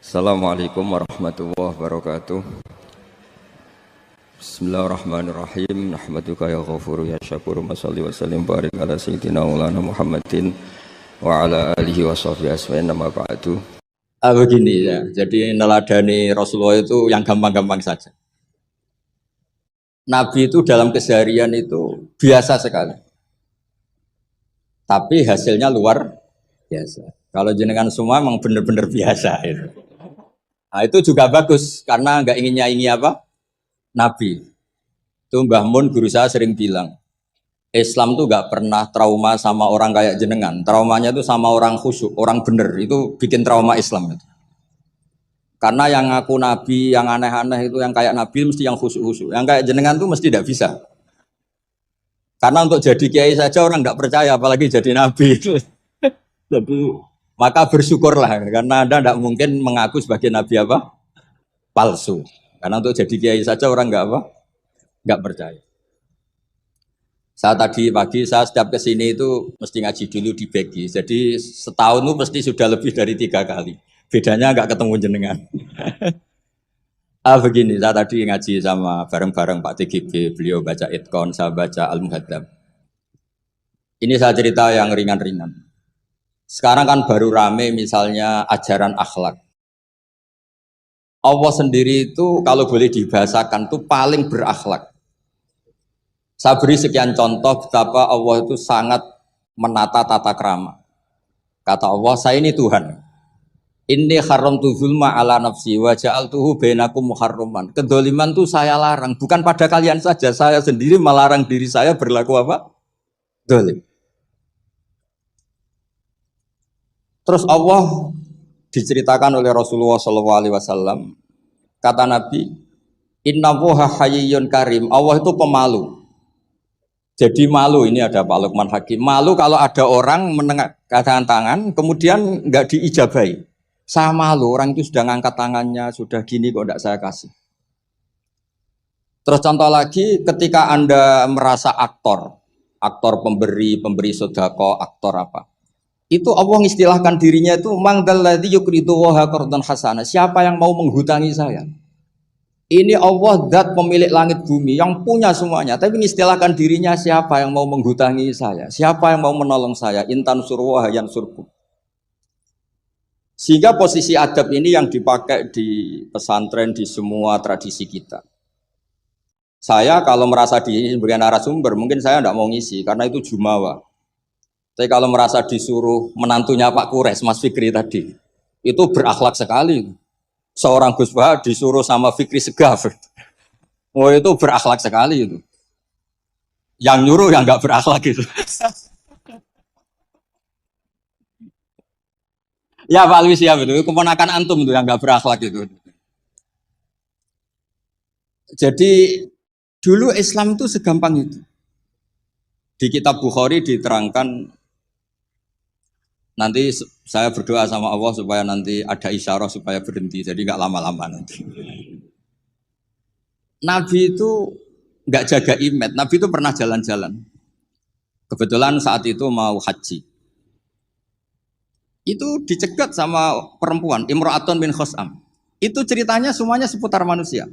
Assalamualaikum warahmatullahi wabarakatuh. Bismillahirrahmanirrahim. Nahmaduka ya ghafuru ya syakuru. Masalli wa sallim barik ala sayyidina maulana Muhammadin wa ala alihi wa sahbihi asma'in nama ba'du. Begini ya, jadi neladani Rasulullah itu yang gampang-gampang saja. Nabi itu dalam keseharian itu biasa sekali. Tapi hasilnya luar biasa. Kalau jenengan semua memang benar-benar biasa itu. Nah, itu juga bagus karena nggak ingin nyaingi apa? Nabi. Itu Mbah Mun guru saya sering bilang, Islam tuh nggak pernah trauma sama orang kayak jenengan. Traumanya itu sama orang khusyuk, orang bener. Itu bikin trauma Islam itu. Karena yang ngaku Nabi, yang aneh-aneh itu, yang kayak Nabi mesti yang khusyuk-khusyuk. Yang kayak jenengan tuh mesti tidak bisa. Karena untuk jadi kiai saja orang nggak percaya, apalagi jadi Nabi itu. Tapi maka bersyukurlah karena Anda tidak mungkin mengaku sebagai nabi apa? Palsu. Karena untuk jadi kiai saja orang nggak percaya. Saya tadi pagi saya setiap kesini itu mesti ngaji dulu di Begi. Jadi setahun itu mesti sudah lebih dari 3 kali. Bedanya nggak ketemu jenengan. Begini, saya tadi ngaji sama bareng-bareng Pak TGB, beliau baca Itkon, saya baca Al-Muhaddam. Ini saya cerita yang ringan-ringan. Sekarang kan baru rame misalnya ajaran akhlak. Allah sendiri itu kalau boleh dibahasakan itu paling berakhlak. Saya beri sekian contoh betapa Allah itu sangat menata tata krama. Kata Allah, saya ini Tuhan. Inni haramtu zulma ala nafsi wa ja'altuhu bainakum muharraman. Kedoliman itu saya larang, bukan pada kalian saja, saya sendiri melarang diri saya berlaku apa? Dolim. Terus Allah diceritakan oleh Rasulullah SAW, kata Nabi, Innallaha hayyun karim. Allah itu pemalu. Jadi malu, ini ada Pak Luqman Hakim. Malu kalau ada orang menengahkan tangan, kemudian nggak diijabahi. Saya malu, orang itu sudah ngangkat tangannya, sudah gini kok tidak saya kasih. Terus contoh lagi, ketika Anda merasa aktor pemberi sedekah, aktor apa? Itu Allah mengistilahkan dirinya itu mangdalladzi yuqridu waha qardan hasana. Siapa yang mau menghutangi saya? Ini Allah zat pemilik langit bumi yang punya semuanya, tapi mengistilahkan dirinya siapa yang mau menghutangi saya? Siapa yang mau menolong saya? Intan surwa yansurkum. Sehingga posisi adab ini yang dipakai di pesantren di semua tradisi kita. Saya kalau merasa di sebagai narasumber mungkin saya tidak mau ngisi karena itu jumawa. Tapi kalau merasa disuruh menantunya Pak Kures, Mas Fikri tadi, itu berakhlak sekali. Seorang Gus Bah disuruh sama Fikri Segaf. Oh itu berakhlak sekali itu. Yang nyuruh yang nggak berakhlak itu. Ya Pak Luis ya itu keponakan antum itu yang nggak berakhlak itu. Jadi dulu Islam itu segampang itu. Di kitab Bukhari diterangkan. Nanti saya berdoa sama Allah supaya nanti ada isyarah supaya berhenti, jadi nggak lama-lama nanti. Nabi itu nggak jaga image, Nabi itu pernah jalan-jalan. Kebetulan saat itu mau haji. Itu dicegat sama perempuan, Imra'atun bin Khos'am. Itu ceritanya semuanya seputar manusia.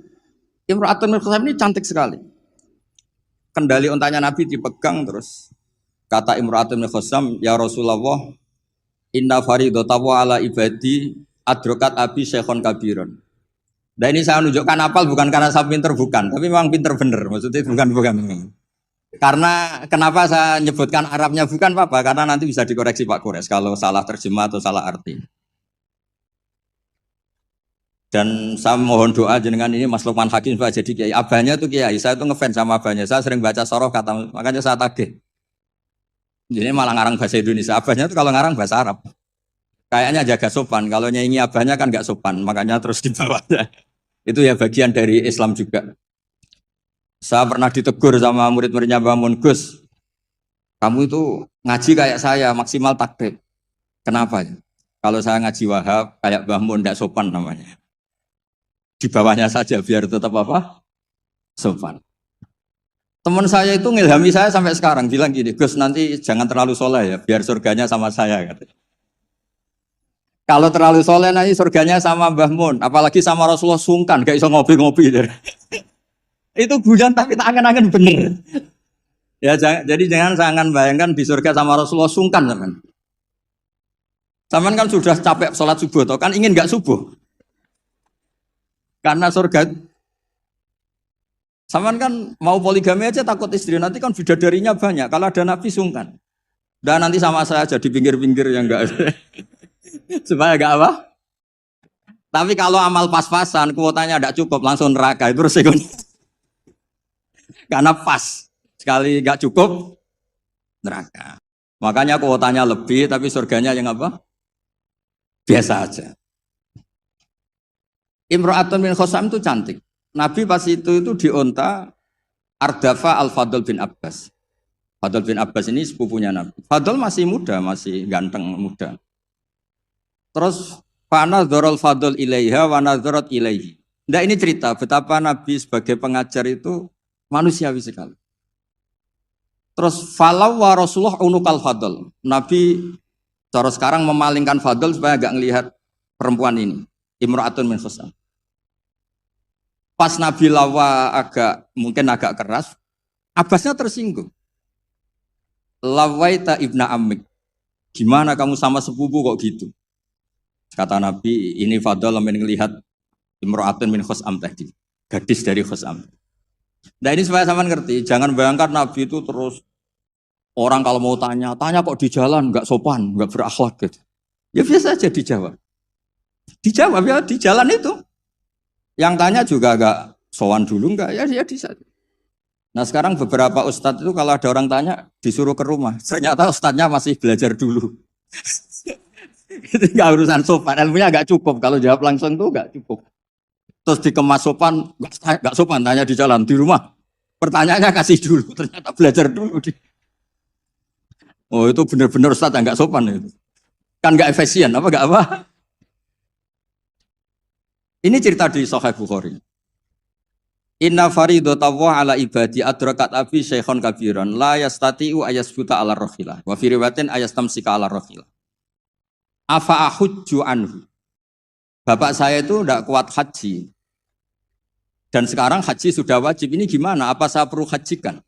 Imra'atun bin Khos'am ini cantik sekali. Kendali untanya Nabi dipegang terus. Kata Imra'atun bin Khos'am, ya Rasulullah, Inna faridatahu ala ibadi adrokat abi syekhon kabiron. Nah ini saya menunjukkan apal bukan karena saya pinter, bukan, tapi memang pinter bener. Maksudnya bukan. Karena kenapa saya nyebutkan Arabnya bukan apa? Karena nanti bisa dikoreksi Pak Kures kalau salah terjemah atau salah arti. Dan saya mohon doa jenengan ini Mas Luqman Hakim supaya jadi kiai. Abahnya tuh kiai, saya tuh ngefans sama abahnya. Saya sering baca soroh kata, makanya saya tagih. Jadi malah ngarang bahasa Indonesia, abahnya itu kalau ngarang bahasa Arab. Kayaknya jaga sopan, kalau nyanyi abahnya kan nggak sopan, makanya terus dibawanya. Itu ya bagian dari Islam juga. Saya pernah ditegur sama murid-muridnya Mbah Mun, Gus, kamu itu ngaji kayak saya, maksimal takrib. Kenapa? Kalau saya ngaji Wahab, kayak Mbah Mun, nggak sopan namanya. Di bawahnya saja, biar tetap apa? Sopan. Teman saya itu ngilhami saya sampai sekarang bilang gini, Gus nanti jangan terlalu soleh ya, biar surganya sama saya katanya. Kalau terlalu soleh nanti surganya sama Mbah Mun, apalagi sama Rasulullah sungkan, gak iso ngopi-ngopi. Itu guyon tapi tak angen-angen bener. Ya jadi jangan bayangkan di surga sama Rasulullah sungkan teman. Zaman kan sudah capek sholat subuh, toh kan ingin nggak subuh? Karena surga, zaman kan mau poligami aja takut istri, nanti kan bidadarinya banyak. Kalau ada nabi sungkan. Dan nanti sama saya aja di pinggir-pinggir yang enggak supaya enggak apa. Tapi kalau amal pas-pasan, kuotanya tidak cukup, langsung neraka itu resikonya. Karena pas sekali enggak cukup neraka. Makanya kuotanya lebih, tapi surganya yang apa? Biasa aja. Imra'atun min Khosam itu cantik. Nabi pas itu dionta Ardafa Al-Fadl bin Abbas. Fadl bin Abbas ini sepupunya Nabi. Fadl masih muda, masih ganteng muda. Terus Fana Dzorol Fadl ilaiha wa nadzorat ilaihi. Nah ini cerita betapa Nabi sebagai pengajar itu manusiawi sekali. Terus falau wa Rasulullah unukal Fadl. Nabi cara sekarang memalingkan Fadl supaya agak ngelihat perempuan ini. Imra'atun min Khosam. Pas Nabi lawa mungkin agak keras, Abbasnya tersinggung. Lawaita ibna amik. Gimana kamu sama sepupu kok gitu? Kata Nabi, ini Fadl yang melihat Imra'atun min Khosam tadi. Gadis dari Khosam. Nah ini supaya sama ngerti, jangan bayangkan Nabi itu terus orang kalau mau tanya kok di jalan nggak sopan, nggak berakhlak gitu. Ya biasa aja dijawab. Dijawab ya di jalan itu. Yang tanya juga nggak sowan dulu nggak, ya dia bisa. Nah sekarang beberapa ustadz itu kalau ada orang tanya disuruh ke rumah, ternyata ustadznya masih belajar dulu. Itu nggak urusan sopan, ilmunya nggak cukup. Kalau jawab langsung tuh nggak cukup. Terus dikemas sopan, nggak sopan tanya di jalan, di rumah. Pertanyaannya kasih dulu, ternyata belajar dulu. Oh itu benar-benar ustadz yang nggak sopan itu. Kan nggak efisien, nggak apa? Ini cerita di Sahih Bukhari. Inna faridatallahi ala ibadi adrakat abi syekhon kabiran la yastati'u ayasbuta ala rahilah wa fi riwayatin ayastamsika ala rahilah. Afa ahujju anhu. Bapak saya itu tidak kuat haji. Dan sekarang haji sudah wajib. Ini gimana? Apa saya perlu hajikan?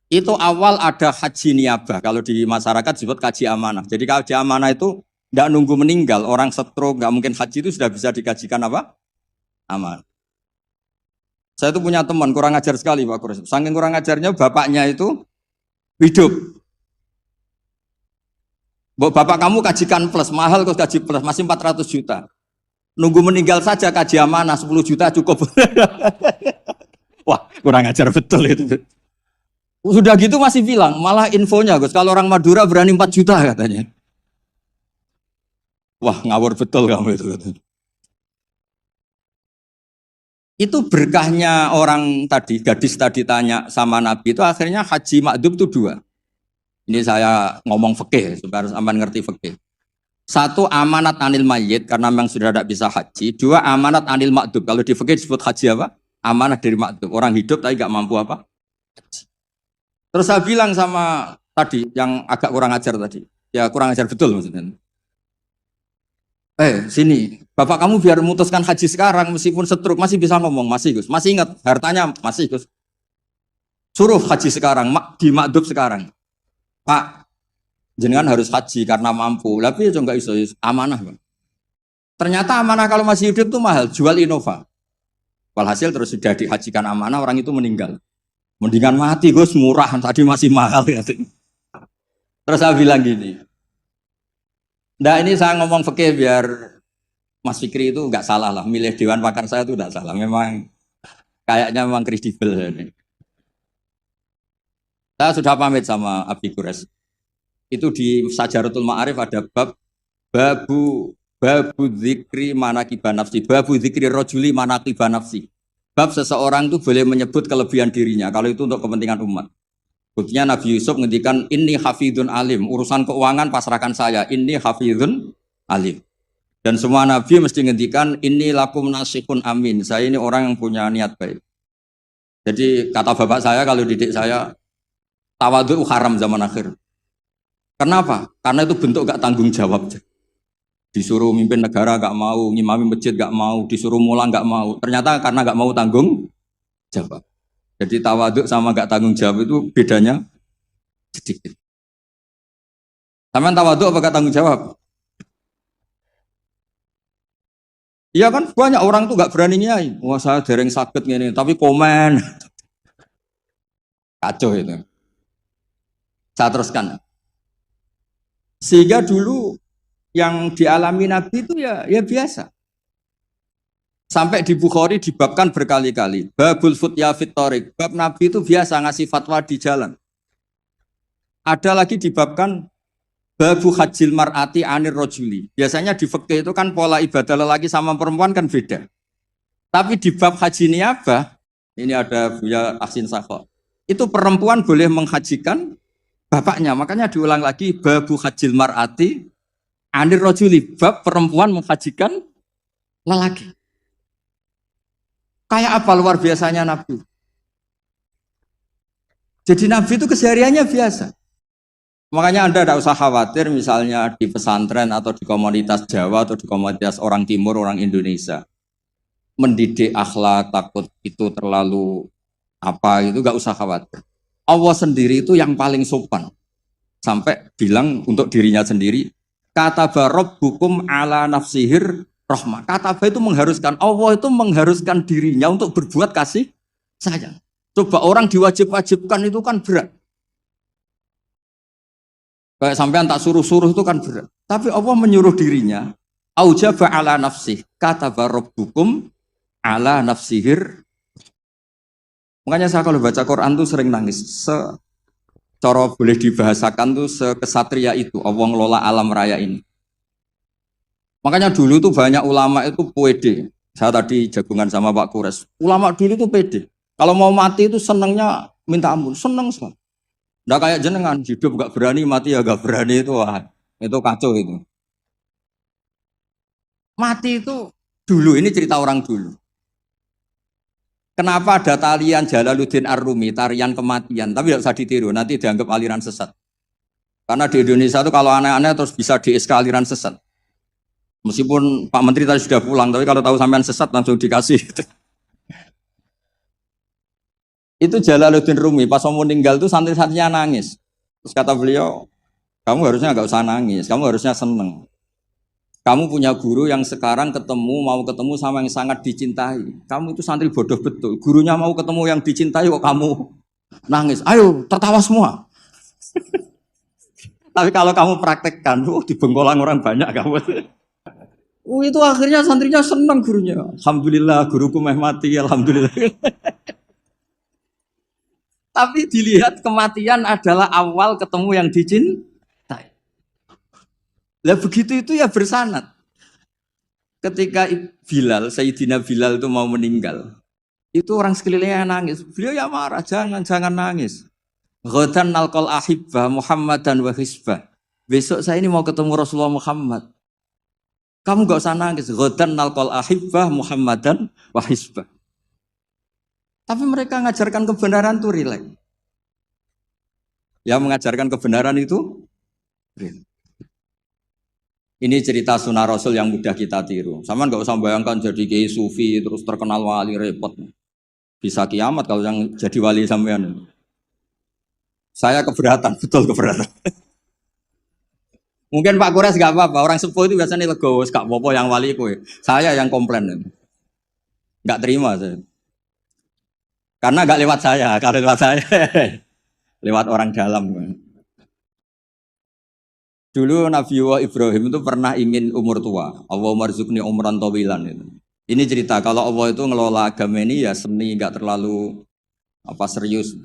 Itu awal ada haji niabah. Kalau di masyarakat disebut haji amanah. Jadi haji amanah itu tidak nunggu meninggal. Orang stroke, nggak mungkin haji itu sudah bisa dikajikan apa? Amanah. Saya itu punya teman, kurang ajar sekali Pak Kures. Saking kurang ajarnya, bapaknya itu hidup. Bapak kamu kajikan plus, mahal kok kaji plus, masih 400 juta. Nunggu meninggal saja kaji amanah, 10 juta cukup. Wah, kurang ajar betul itu. Sudah gitu masih bilang, malah infonya Gus, kalau orang Madura berani 4 juta katanya. Wah, ngawur betul kamu itu. Itu berkahnya orang tadi, gadis tadi tanya sama Nabi itu akhirnya haji makdum itu 2. Ini saya ngomong fikih, supaya harus aman ngerti fikih. 1 amanat anil mayyit, karena memang sudah tidak bisa haji. 2 amanat anil makdum. Kalau di fikih disebut haji apa? Amanat dari makdum. Orang hidup tapi nggak mampu apa? Haji. Terus saya bilang sama tadi, yang agak kurang ajar tadi. Ya kurang ajar betul maksudnya. Sini, bapak kamu biar memutuskan haji sekarang meskipun stroke masih bisa ngomong, masih Gus, masih ingat hartanya masih Gus. Suruh haji sekarang, di makdub sekarang. Pak, jenengan harus haji karena mampu, tapi ya nggak iso amanah. Bang. Ternyata amanah kalau masih hidup tuh mahal, jual Innova. Walhasil terus sudah dihajikan amanah, orang itu meninggal. Mendingan mati Gus, murah, tadi masih mahal ya. Terus saya bilang gini. Nah ini saya ngomong fikih biar Mas Fikri itu nggak salah lah, milih dewan pakar saya itu nggak salah, memang kayaknya memang kredibel. Saya sudah pamit sama Abi Kures. Itu di Sajaratul Ma'arif ada babu dzikri manaqiban nafsi, babu dzikri rajuli manaqiban nafsi. Bab seseorang itu boleh menyebut kelebihan dirinya kalau itu untuk kepentingan umat. Buktinya Nabi Yusuf ngendikan inni hafidun alim, urusan keuangan pasrahkan saya, inni hafidun alim. Dan semua nabi mesti ngendikan inni lakum nasihun amin, saya ini orang yang punya niat baik. Jadi kata bapak saya kalau didik saya, tawadhu haram zaman akhir. Kenapa? Karena itu bentuk gak tanggung jawab. Disuruh mimpin negara gak mau, ngimami masjid gak mau, disuruh mulang gak mau. Ternyata karena gak mau tanggung jawab. Jadi tawaduk sama gak tanggung jawab itu bedanya sedikit. Sampean tawaduk apa gak tanggung jawab? Iya kan banyak orang tuh gak berani nyai. Wah saya dereng sakit gini, tapi komen. Kacau itu. Saya teruskan. Sehingga dulu yang dialami Nabi itu ya biasa. Sampai di Bukhari dibabkan berkali-kali. Babul futya fit thoriq. Bab Nabi itu biasa ngasih fatwa di jalan. Ada lagi dibabkan babu hajil mar'ati anir rojuli. Biasanya di fikih itu kan pola ibadah lelaki sama perempuan kan beda. Tapi di bab haji niyabah, ini ada Buya Ahsin Sakho. Itu perempuan boleh menghajikan bapaknya. Makanya diulang lagi babu hajil mar'ati anir rojuli. Bab perempuan menghajikan lelaki. Kayak apa luar biasanya Nabi. Jadi Nabi itu kesehariannya biasa. Makanya Anda tidak usah khawatir misalnya di pesantren atau di komunitas Jawa atau di komunitas orang Timur, orang Indonesia. Mendidik akhlak, takut itu terlalu apa, itu gak usah khawatir. Allah sendiri itu yang paling sopan. Sampai bilang untuk dirinya sendiri, kata barob hukum ala nafsihir rahmah. Kata itu mengharuskan, Allah itu mengharuskan dirinya untuk berbuat kasih sayang. Coba orang diwajib-wajibkan itu kan berat. Kayak sampean tak suruh-suruh itu kan berat. Tapi Allah menyuruh dirinya, aujaba ala nafsih, kata rabbukum ala nafsihir. Makanya saya kalau baca Quran tuh sering nangis. Cara boleh dibahasakan tuh sekesatria itu, Allah ngelola alam raya ini. Makanya dulu tuh banyak ulama itu pede. Saya tadi jagungan sama Pak Kures. Ulama dulu tuh pede. Kalau mau mati itu senangnya minta ampun, senang sekali. Nggak kayak jenengan, hidup gak berani, mati ya gak berani itu, wah, itu kacau itu. Mati itu dulu, ini cerita orang dulu. Kenapa ada tarian Jalaluddin Ar-Rumi, tarian kematian, tapi tidak usah ditiru, nanti dianggap aliran sesat. Karena di Indonesia itu kalau aneh-aneh terus bisa di-SK aliran sesat. Meskipun Pak Menteri tadi sudah pulang, tapi kalau tahu sampean sesat langsung dikasih. Itu Jalaluddin Rumi, pas mau meninggal tuh santri-santrinya nangis. Terus kata beliau, kamu harusnya nggak usah nangis, kamu harusnya seneng. Kamu punya guru yang sekarang mau ketemu sama yang sangat dicintai. Kamu itu santri bodoh betul. Gurunya mau ketemu yang dicintai kok kamu nangis. Ayo, tertawa semua. Tapi kalau kamu praktekkan, di Bengkolang orang banyak kamu. Itu akhirnya santrinya senang gurunya. Alhamdulillah, guruku meh mati, alhamdulillah. Tapi dilihat kematian adalah awal ketemu yang dicintai. Lah begitu itu ya bersanad. Ketika Bilal, Sayyidina Bilal itu mau meninggal, itu orang sekelilingnya nangis. Beliau ya marah, jangan nangis. Ghadan nalqal ahibbah Muhammadan wa hisbah. Besok saya ini mau ketemu Rasulullah Muhammad. Kamu gak usah nangis. Ghadan nalqal ahibbah Muhammadan wa hisbah. Tapi mereka mengajarkan kebenaran itu rileks. Yang mengajarkan kebenaran itu rileks. Ini cerita sunnah Rasul yang mudah kita tiru. Sama nggak usah bayangkan jadi kiai sufi terus terkenal wali repot. Bisa kiamat kalau yang jadi wali sampean. Saya keberatan, betul keberatan. Mungkin Pak Kures nggak apa-apa. Orang sepuh itu biasanya legowo, gak apa-apa yang wali kue. Saya yang komplain, nggak terima saya. Karena nggak lewat saya, kalau lewat saya, lewat orang dalam. Dulu Nabi Ibrahim itu pernah ingin umur tua. Allahumma rzuqni umran tawilan. Ini cerita kalau Allah itu ngelola agama ini ya seni, nggak terlalu serius.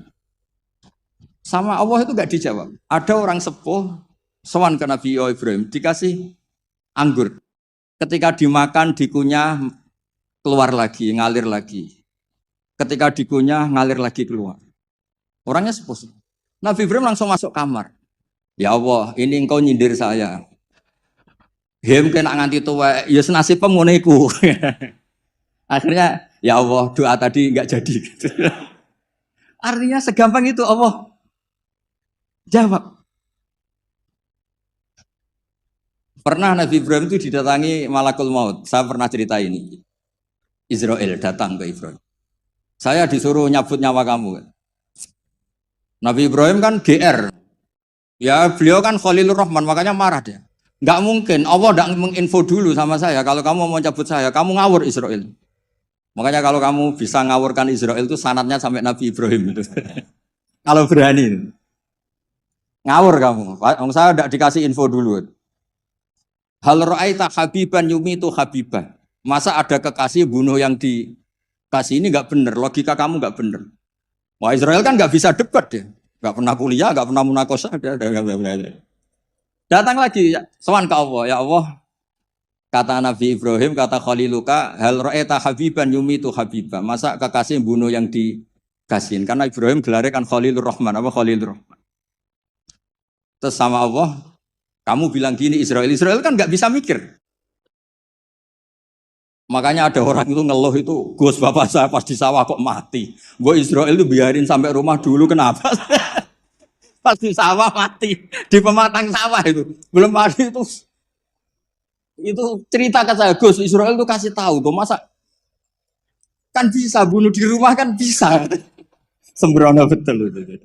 Sama Allah itu nggak dijawab. Ada orang sepuh sowan ke Nabi Ibrahim dikasih anggur. Ketika dimakan dikunyah keluar lagi, ngalir lagi. Ketika dikunyah ngalir lagi keluar. Orangnya sepuh. Nabi Ibrahim langsung masuk kamar. Ya Allah, ini engkau nyindir saya. Kena nganti tua, ya senasib pengoneku. Akhirnya, ya Allah, doa tadi nggak jadi. Artinya segampang itu Allah jawab. Pernah Nabi Ibrahim itu didatangi malakul maut. Saya pernah cerita ini. Israel datang ke Ibrahim. Saya disuruh nyabut nyawa kamu. Nabi Ibrahim kan GR. Ya beliau kan Khalilur Rahman, makanya marah dia. Nggak mungkin, Allah nggak menginfo dulu sama saya. Kalau kamu mau cabut saya, kamu ngawur Israel. Makanya kalau kamu bisa ngawurkan Israel itu sanadnya sampai Nabi Ibrahim itu. Kalau berani. Ngawur kamu. Saya tidak dikasih info dulu. Hal ra'aita habiban yumitu habibah. Masa ada kekasih bunuh yang dikasih, ini nggak benar. Logika kamu nggak benar. Wah Israel kan nggak bisa debat deh. Nggak pernah kuliah, nggak pernah munakosah. Datang lagi, sowan ke Allah. Ya Allah, kata Nabi Ibrahim, kata Khaliluka, hal ra'aita habiban yumitu habibah. Masa kekasih bunuh yang dikasihin? Karena Ibrahim gelarnya kan Khalilur Rahman. Apa Khalilur Rahman? Terus sama Allah, kamu bilang gini Israel kan nggak bisa mikir. Makanya ada orang itu ngeluh itu, Gus bapak saya pas di sawah kok mati. Gue Israel itu biarin sampai rumah dulu, kenapa? Pas di sawah mati, di pematang sawah itu belum mati itu cerita ke saya, Gus Israel itu kasih tahu tuh masa kan bisa bunuh di rumah kan bisa. Sembrono betul itu.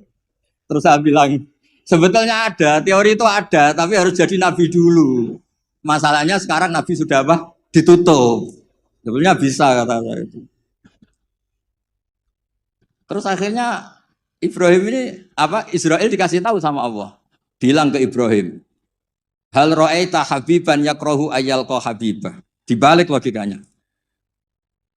Terus saya bilang sebetulnya ada, teori itu ada, tapi harus jadi nabi dulu. Masalahnya sekarang nabi sudah apa? Ditutup. Sebetulnya bisa kata saya itu. Terus akhirnya Ibrahim ini apa? Israel dikasih tahu sama Allah. Bilang ke Ibrahim, hal ra'aita habiban yakrahu ayyalqa habibah. Dibalik logikanya.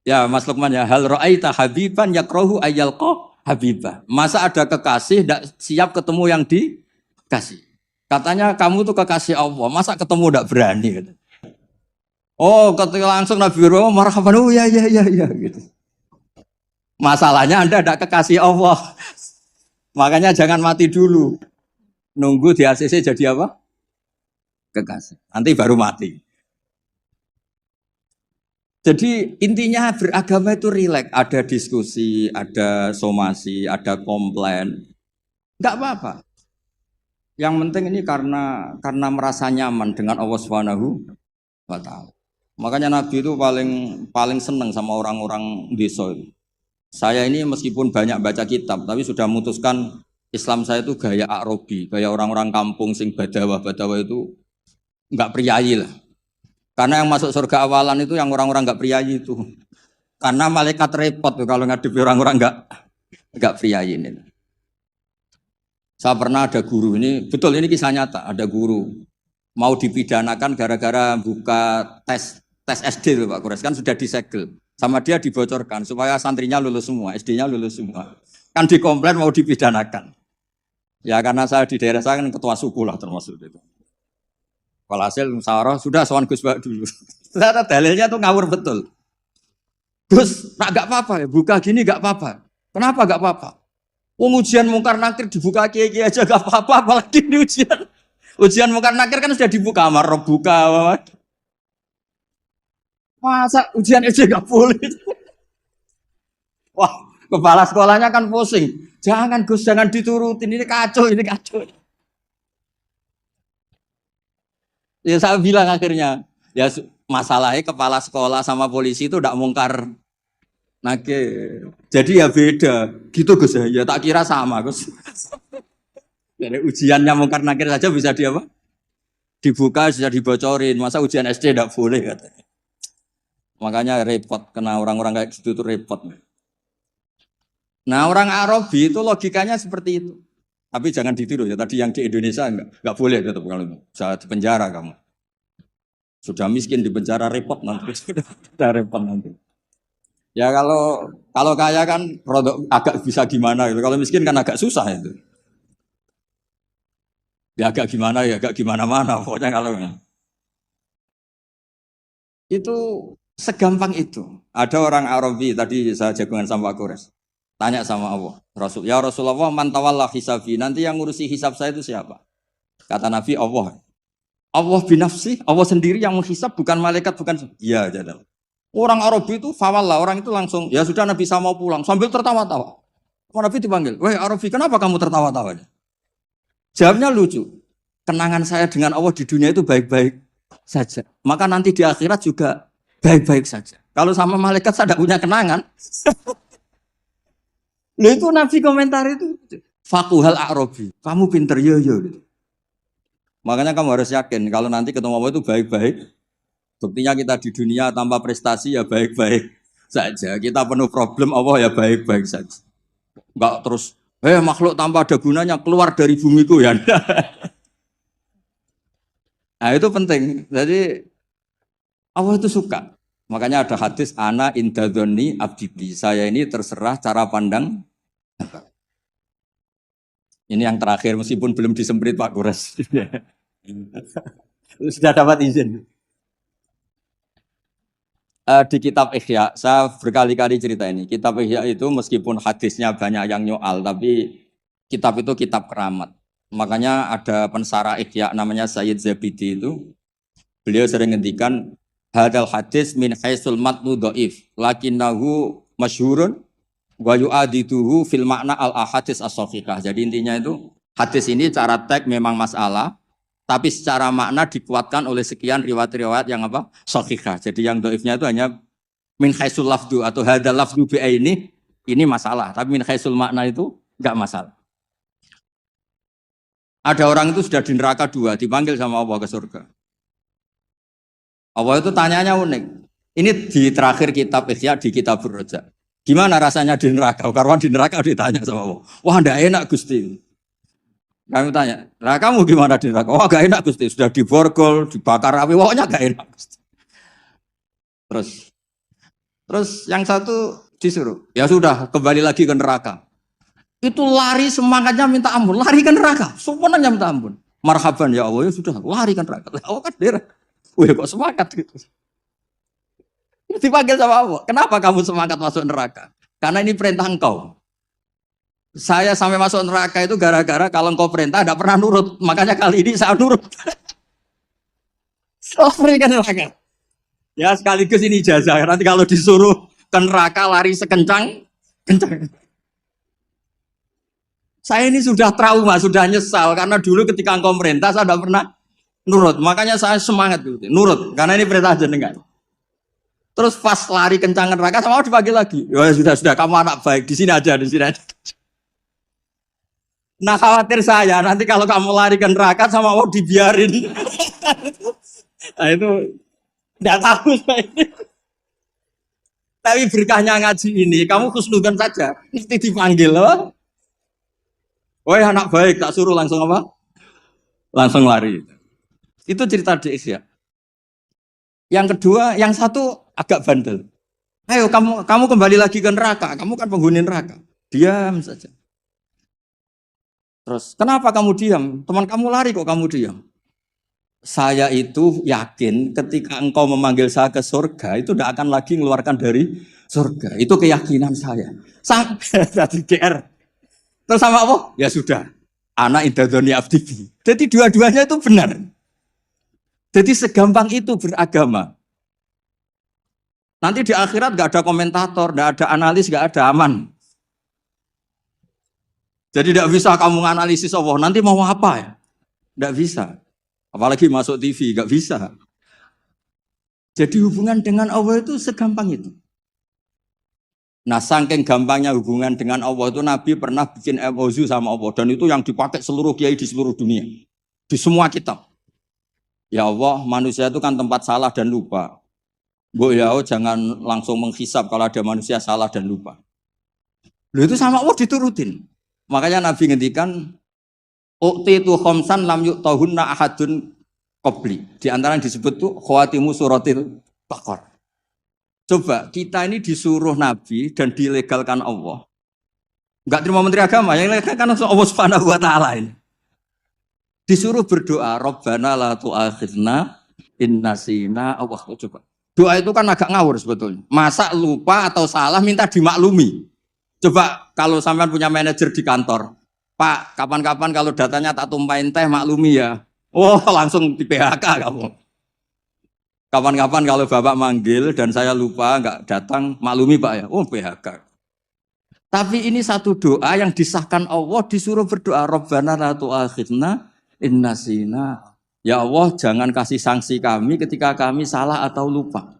Ya Mas Lukman ya, hal ra'aita habiban yakrahu ayyalqa habibah. Masa ada kekasih tidak siap ketemu yang dikasih. Katanya kamu tuh kekasih Allah, masa ketemu tidak berani gitu. Oh, ketika langsung Nabi Ibrahim marhaban, oh ya gitu. Masalahnya Anda tidak kekasih Allah. Makanya jangan mati dulu. Nunggu di ACC jadi apa? Kekasih. Nanti baru mati. Jadi intinya beragama itu rileks. Ada diskusi, ada somasi, ada komplain. Enggak apa-apa. Yang penting ini karena merasa nyaman dengan Allah Subhanahu wa Ta'ala. Makanya Nabi itu paling senang sama orang-orang desa itu. Saya ini meskipun banyak baca kitab, tapi sudah memutuskan Islam saya itu gaya Arabi, gaya orang-orang kampung sing badawa itu enggak priayi lah. Karena yang masuk surga awalan itu yang orang-orang enggak priayi itu. Karena malaikat repot tuh kalau ngadepi orang-orang enggak priayi ini. Saya pernah ada guru, ini betul ini kisah nyata, ada guru mau dipidanakan gara-gara buka tes SD loh Pak Kures, kan sudah disegel. Sama dia dibocorkan supaya santrinya lulus semua, SD-nya lulus semua. Kan dikomplain mau dipidanakan. Ya karena saya di daerah saya kan ketua suku lah termasuk itu. Walhasil musyawarah sudah sowan Gus Bak dulu. Ternyata dalilnya tuh ngawur betul. Gus, enggak apa-apa ya, buka gini enggak apa-apa. Kenapa enggak apa-apa? Ujian mungkar nakir dibuka kiai-kiai aja enggak apa-apa, apalagi ini ujian. Ujian mungkar nakir kan sudah dibuka, amar buka. Masa ujian aja nggak boleh? Wah, kepala sekolahnya kan pusing. Jangan Gus, jangan diturutin. Ini kacau. Ya saya bilang akhirnya, ya masalahnya kepala sekolah sama polisi itu tidak mungkar nakir. Jadi ya beda. Gitu Gus ya tak kira sama Gus. Jadi ujiannya mungkar nakir saja bisa dibuka, bisa dibocorin. Masa ujian SD tidak boleh katanya. Makanya repot, kena orang-orang kayak gitu tuh repot. Nah orang Arabi itu logikanya seperti itu. Tapi jangan ditiru ya, tadi yang di Indonesia enggak boleh tetap kalau bisa di penjara kamu. Sudah miskin di penjara repot nanti, sudah repot nanti. Ya kalau kaya kan produk agak bisa gimana gitu. Kalau miskin kan agak susah itu. Ya agak gimana-mana pokoknya kalau itu segampang itu. Ada orang Arabi tadi saya jagungan sama Pak Kores. Tanya sama Allah, Rasul, ya Rasulullah man tawalla hisabi, nanti yang ngurusi hisab saya itu siapa? Kata Nabi Allah. Allah binafsi, Allah sendiri yang menghisab, bukan malaikat, bukan. Iya, jadal. Orang Arabi itu fawallah, orang itu langsung, ya sudah Nabi saya mau pulang, sambil tertawa-tawa. Nabi dipanggil, weh Arabi, kenapa kamu tertawa-tawa? Jawabnya lucu. Kenangan saya dengan Allah di dunia itu baik-baik saja. Maka nanti di akhirat juga baik-baik saja. Kalau sama malaikat saya tidak punya kenangan. Loh itu Nabi komentar itu. Fakuhal a'robi. Kamu pinter yo. Gitu. Makanya kamu harus yakin kalau nanti ketemu Allah itu baik-baik. Buktinya kita di dunia tanpa prestasi ya baik-baik saja. Kita penuh problem Allah ya baik-baik saja. Enggak terus, makhluk tanpa ada gunanya keluar dari bumiku ya. Nah itu penting. Jadi Allah itu suka. Makanya ada hadis ana indadzoni abdi. Saya ini terserah cara pandang. Ini yang terakhir meskipun belum disemprit Pak Kures. Sudah dapat izin. Di kitab Ihya, saya berkali-kali cerita ini. Kitab Ihya itu meskipun hadisnya banyak yang nyoal, tapi kitab itu kitab keramat. Makanya ada pensara Ihya namanya Sayyid Zabidi itu. Beliau sering ngendikan hadal hadis min haisul matnu dhaif, lakinnahu masyhurun wa yu'adituhu fil makna al ahadits as-sahihah. Jadi intinya itu hadis ini cara teks memang masalah, tapi secara makna dikuatkan oleh sekian riwayat-riwayat yang apa? Sahihah. Jadi yang dhaifnya itu hanya min haisul lafdu atau hadal lafdu bi ini masalah, tapi min haisul makna itu enggak masalah. Ada orang itu sudah di neraka 2, dipanggil sama Allah ke surga. Allah itu tanyanya unik. Ini di terakhir kitab Ihya di kitab Ar-Raja. Gimana rasanya di neraka? Karena di neraka ditanya sama Allah. Wah, enggak enak Gusti. Kami tanya, nah kamu gimana di neraka? Wah, enggak enak Gusti. Sudah diborgol, dibakar api, pokoknya enggak enak Gusti. Terus yang satu disuruh, ya sudah kembali lagi ke neraka. Itu lari semangatnya minta ampun, lari ke neraka. Semuanya minta ampun. Marhaban ya Allah, ya sudah lari ke neraka. Allah kan dia, wih kok semangat gitu. Dipanggil sama Allah. Kenapa kamu semangat masuk neraka? Karena ini perintah engkau. Saya sampai masuk neraka itu gara-gara kalau engkau perintah tidak pernah nurut. Makanya kali ini saya nurut. Lari ke neraka. Ya sekaligus ini ijazah. Nanti kalau disuruh ke neraka lari sekencang. Saya ini sudah trauma, sudah nyesal. Karena dulu ketika engkau perintah saya tidak pernah nurut. Makanya saya semangat. Nurut. Karena ini perintah jenengan. Terus pas lari kencang neraka sama Allah dipanggil lagi. Ya sudah kamu anak baik di sini aja. Nah khawatir saya nanti kalau kamu lari ke neraka sama Allah dibiarin. Nah itu tidak tahu saya ini. Tapi berkahnya ngaji ini kamu khusnudan saja. Mesti dipanggil loh. Woi anak baik tak suruh langsung apa? Langsung lari. Itu cerita di Ihya. Yang kedua, yang satu agak bandel. Ayo kamu kembali lagi ke neraka. Kamu kan penghuni neraka. Diam saja. Terus kenapa kamu diam? Teman kamu lari kok kamu diam? Saya itu yakin ketika engkau memanggil saya ke surga itu tidak akan lagi mengeluarkan dari surga. Itu keyakinan saya. Tadi GR. Terus sama apa? Ya sudah. Ana indadzoni abdi. Jadi dua-duanya itu benar. Jadi segampang itu beragama. Nanti di akhirat gak ada komentator, gak ada analis, gak ada aman. Jadi tidak bisa kamu menganalisis Allah. Nanti mau apa ya? Tidak bisa. Apalagi masuk TV, gak bisa. Jadi hubungan dengan Allah itu segampang itu. Nah saking gampangnya hubungan dengan Allah itu Nabi pernah bikin MOU sama Allah. Dan itu yang dipakai seluruh kiai di seluruh dunia. Di semua kitab. Ya Allah, manusia itu kan tempat salah dan lupa. Bu ya Allah, jangan langsung menghisap kalau ada manusia salah dan lupa. Loh itu sama Allah diturutin. Makanya Nabi ngendikan, "Uqtitu khamsan lam yu'tahunna ahadun qabli." Di antara yang disebut tuh khawatimu suratil Baqarah. Coba kita ini disuruh Nabi dan dilegalkan Allah. Enggak terima menteri agama, yang legalkan Allah Subhanahu wa taala ini. Disuruh berdoa, Rabbana la tu'akhidna in nasina. Allah coba. Doa itu kan agak ngawur sebetulnya. Masa lupa atau salah minta dimaklumi. Coba kalau sampean punya manajer di kantor, Pak, kapan-kapan kalau datanya tak tumpahin teh maklumi ya. Oh, langsung di PHK kamu. Kapan-kapan kalau Bapak manggil dan saya lupa nggak datang, maklumi Pak ya. Oh, PHK. Tapi ini satu doa yang disahkan Allah disuruh berdoa, Rabbana la tu'akhidna in nasina. Ya Allah, jangan kasih sanksi kami ketika kami salah atau lupa.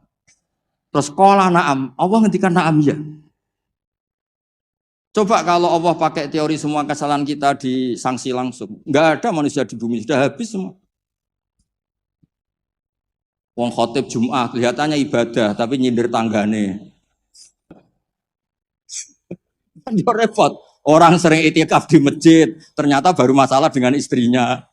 Terus qala na'am, Allah ngendikan na'am ya. Coba kalau Allah pakai teori semua kesalahan kita disanksi langsung. Enggak ada manusia di bumi, sudah habis semua. Wong khotib Jum'ah kelihatannya ibadah tapi nyindir tanggane. Kan dia repot. Orang sering itikaf di masjid, ternyata baru masalah dengan istrinya.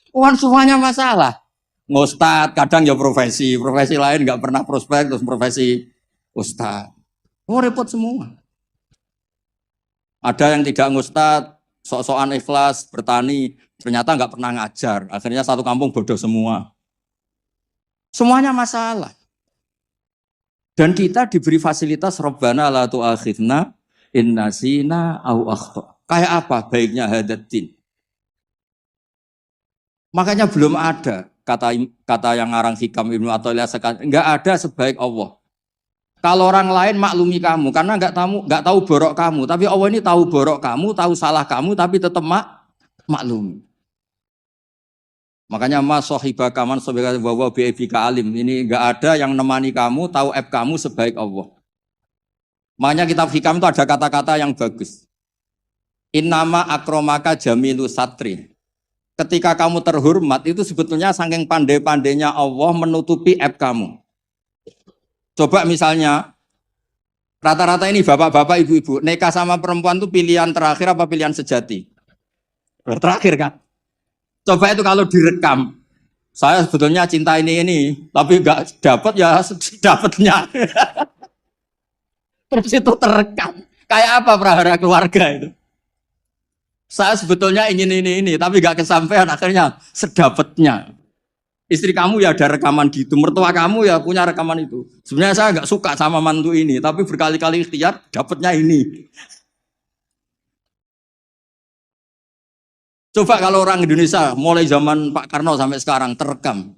Wan semuanya masalah. Ngustad kadang ya profesi lain nggak pernah prospek terus profesi ustad. Oh repot semua. Ada yang tidak ngustad, sok-sokan ikhlas bertani, ternyata nggak pernah ngajar. Akhirnya satu kampung bodoh semua. Semuanya masalah. Dan kita diberi fasilitas Rabbana la tu'akhidna in nasina au akhta. Kayak apa baiknya hadatin? Makanya belum ada kata yang ngarang hikam Ibnu Athaillah sekali, enggak ada sebaik Allah. Kalau orang lain maklumi kamu karena enggak tahu borok kamu, tapi Allah ini tahu borok kamu, tahu salah kamu tapi tetap maklumi. Makanya mas sahibaka man sabaka wa bi'ibika alim. Ini enggak ada yang nemani kamu, tahu aib kamu sebaik Allah. Makanya kitab hikam itu ada kata-kata yang bagus. Innama akromaka jamilu satri. Ketika kamu terhormat itu sebetulnya saking pandai-pandainya Allah menutupi aib kamu. Coba misalnya rata-rata ini bapak-bapak, ibu-ibu nikah sama perempuan itu pilihan terakhir apa pilihan sejati? Terakhir kan? Coba itu kalau direkam, saya sebetulnya cinta ini, tapi nggak dapat ya dapatnya. Terus itu terekam. Kayak apa prahara keluarga itu? Saya sebetulnya ingin ini, tapi gak kesampaian, akhirnya sedapatnya. Istri kamu ya ada rekaman gitu, mertua kamu ya punya rekaman itu. Sebenarnya saya gak suka sama mantu ini, tapi berkali-kali ikhtiar, dapatnya ini. Coba kalau orang Indonesia, mulai zaman Pak Karno sampai sekarang, terekam.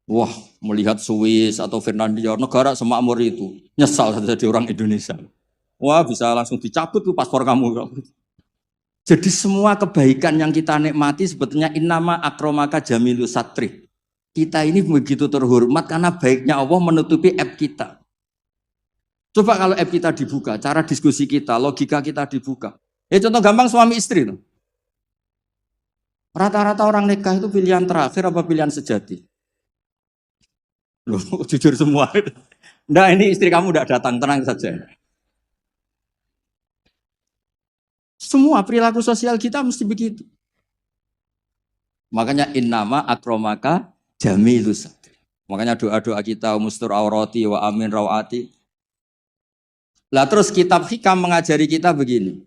Wah, melihat Swiss atau Finlandia, negara semakmur itu, nyesal jadi orang Indonesia. Wah, bisa langsung dicabut tuh paspor kamu. Jadi semua kebaikan yang kita nikmati sebetulnya innama akromaka jamilu satri. Kita ini begitu terhormat karena baiknya Allah menutupi aib kita. Coba kalau aib kita dibuka, cara diskusi kita, logika kita dibuka. Contoh gampang suami istri. Rata-rata orang nikah itu pilihan terakhir apa pilihan sejati? Loh, jujur semua. Nah ini istri kamu udah datang, tenang saja. Semua perilaku sosial kita mesti begitu. Makanya innama akromaka jamilus satri. Makanya doa-doa kita mustur aurati wa amin rawati. Lah terus kitab hikam mengajari kita begini.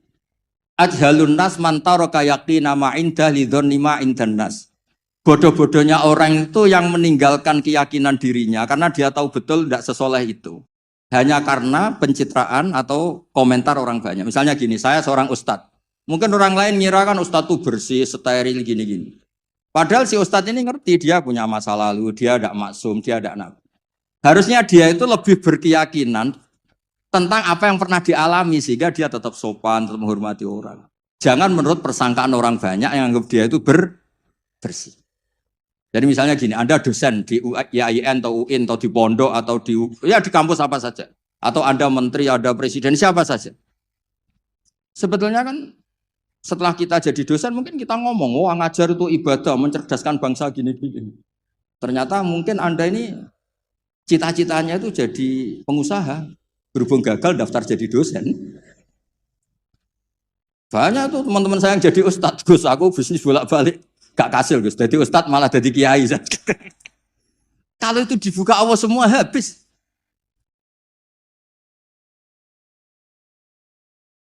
Ajhalun nas man taraka yaqina ma inda lidhonni ma indan nas. Bodoh-bodohnya orang itu yang meninggalkan keyakinan dirinya karena dia tahu betul tidak sesoleh itu. Hanya karena pencitraan atau komentar orang banyak. Misalnya gini, saya seorang ustadz. Mungkin orang lain ngira kan ustadz itu bersih, steril, gini-gini. Padahal si ustadz ini ngerti, dia punya masa lalu, dia tidak maksum, dia tidak nabi. Harusnya dia itu lebih berkeyakinan tentang apa yang pernah dialami, sehingga dia tetap sopan, tetap menghormati orang. Jangan menurut persangkaan orang banyak yang anggap dia itu bersih. Jadi misalnya gini, Anda dosen di IAIN atau UIN atau di pondok atau di kampus apa saja. Atau Anda menteri, ada presiden, siapa saja. Sebetulnya kan setelah kita jadi dosen mungkin kita ngomong, wah ngajar itu ibadah, mencerdaskan bangsa gini-gini. Ternyata mungkin Anda ini cita-citanya itu jadi pengusaha. Berhubung gagal daftar jadi dosen. Banyak tuh teman-teman saya yang jadi ustadz, Gus, aku bisnis bolak-balik. Gak kasil Gus, jadi ustadz malah jadi kiai. Kalau itu dibuka Allah semua habis.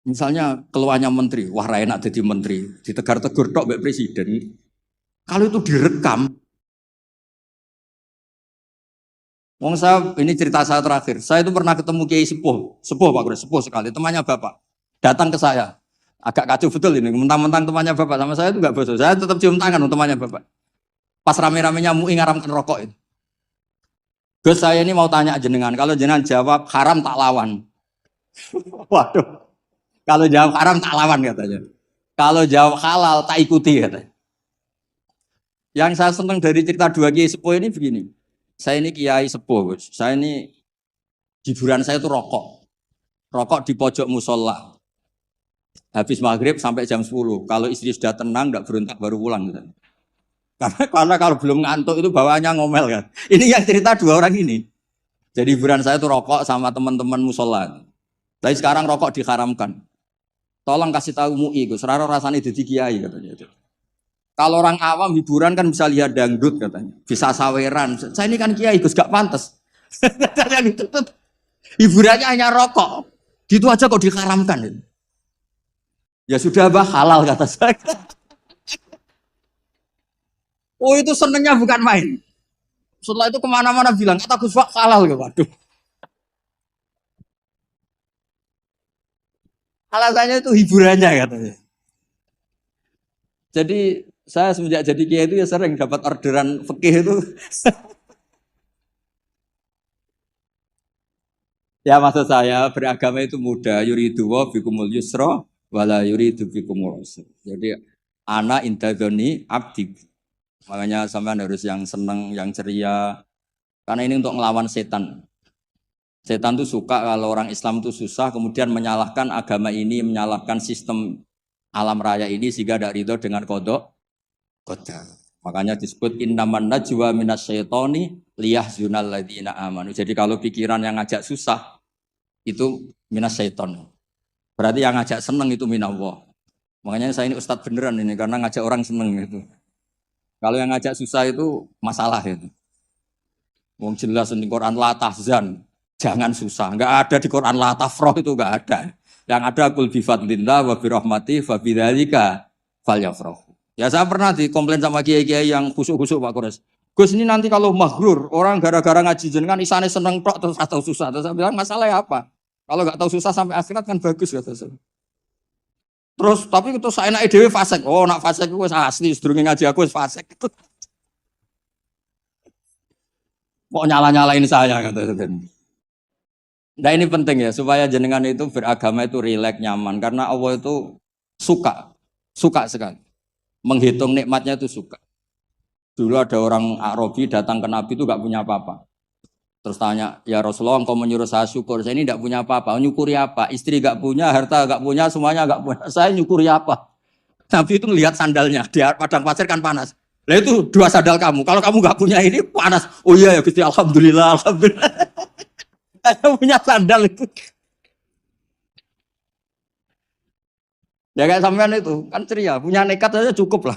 Misalnya keluarnya menteri, wah enak jadi menteri, ditegur-tegur tok mbek presiden. Kalau itu direkam, wong saya ini cerita saya terakhir. Saya itu pernah ketemu Kiai sepuh Pak Guru, sepuh sekali, temannya Bapak. Datang ke saya, agak kacau betul ini, mentang-mentang temannya Bapak sama saya itu nggak bosok. Saya tetap cium tangan temannya Bapak. Pas rame-ramenya MUI ngaramkan rokok itu. Gus saya ini mau tanya jenengan, kalau jenengan jawab haram tak lawan. Waduh. Kalau jawab haram tak lawan katanya. Kalau jawab halal tak ikuti katanya. Yang saya senang dari cerita dua kiai sepuh ini begini. Saya ini kiai sepuh, Gus. Saya ini hiburan saya itu rokok. Rokok di pojok musola. Habis maghrib sampai jam 10. Kalau istri sudah tenang, nggak berontak baru pulang. Gitu. Karena kalau belum ngantuk itu bawaannya ngomel kan. Ini yang cerita dua orang ini. Jadi hiburan saya itu rokok sama teman-teman musola. Tapi sekarang rokok diharamkan. Tolong kasih tahu MUI, Gus. Raro rasanya jadi kiai katanya. Kalau orang awam hiburan kan bisa lihat dangdut katanya. Bisa saweran. Saya ini kan kiai, Gus, gak pantas. Hiburannya hanya rokok. Gitu aja kok diharamkan. Ya sudah bah, halal kata saya. Oh itu senengnya bukan main. Setelah itu kemana-mana bilang, kata Gus Pak halal. Waduh. Alasannya itu hiburannya katanya. Jadi saya semenjak jadi kiai itu ya sering dapat orderan fikih itu. Ya maksud saya beragama itu mudah. Yuridu wa bikumul yusra wala yuridu bikumul usra. Jadi ana indadzoni abdi. Makanya sampean harus yang seneng, yang ceria. Karena ini untuk ngelawan setan. Setan itu suka kalau orang Islam itu susah, kemudian menyalahkan agama ini, menyalahkan sistem alam raya ini sehingga tidak ridho dengan kodok. Makanya disebut innaman najwa minasyaitoni liyahzunal ladzina amanu. Jadi kalau pikiran yang ngajak susah itu minasyaiton. Berarti yang ngajak seneng itu minallah. Makanya saya ini ustadz beneran ini karena ngajak orang seneng gitu. Kalau yang ngajak susah itu masalah itu. Wong jelas di Quran la tahzan, jangan susah. Enggak ada di Quran la tafrah itu enggak ada. Yang ada qul bi fadlillah wa bi rahmati fa bidzalika falyafrahu. Ya saya pernah dikomplain sama kiai-kiai yang khusuk-khusuk Pak Kores. Gus ini nanti kalau maghrur, orang gara-gara ngaji jenengan isane seneng tok terus atau susah. Terus saya bilang masalahnya apa? Kalau enggak tahu susah sampai akhirat kan bagus kata saya. Terus tapi itu saya enak dhewe fasik. Oh, nak fasik wis asli sedurunge ngaji aku wis fasik. Mau nyala-nyalain saya kata saya. Nah ini penting ya supaya jenengan itu beragama itu rileks nyaman karena Allah itu suka sekali menghitung nikmatnya itu suka. Dulu ada orang Arabi datang ke Nabi itu gak punya apa-apa. Terus tanya, ya Rasulullah engkau menyuruh saya syukur, saya ini gak punya apa-apa, nyukuri apa? Istri gak punya, harta gak punya, semuanya gak punya, saya nyukuri apa? Nabi itu ngelihat sandalnya, di padang pasir kan panas. Lah itu 2 sandal kamu, kalau kamu gak punya ini panas. Oh iya ya Gusti, alhamdulillah, alhamdulillah. Saya punya sandal itu. Ya kayak sampean itu, kan ceria, punya nekat saja cukup lah.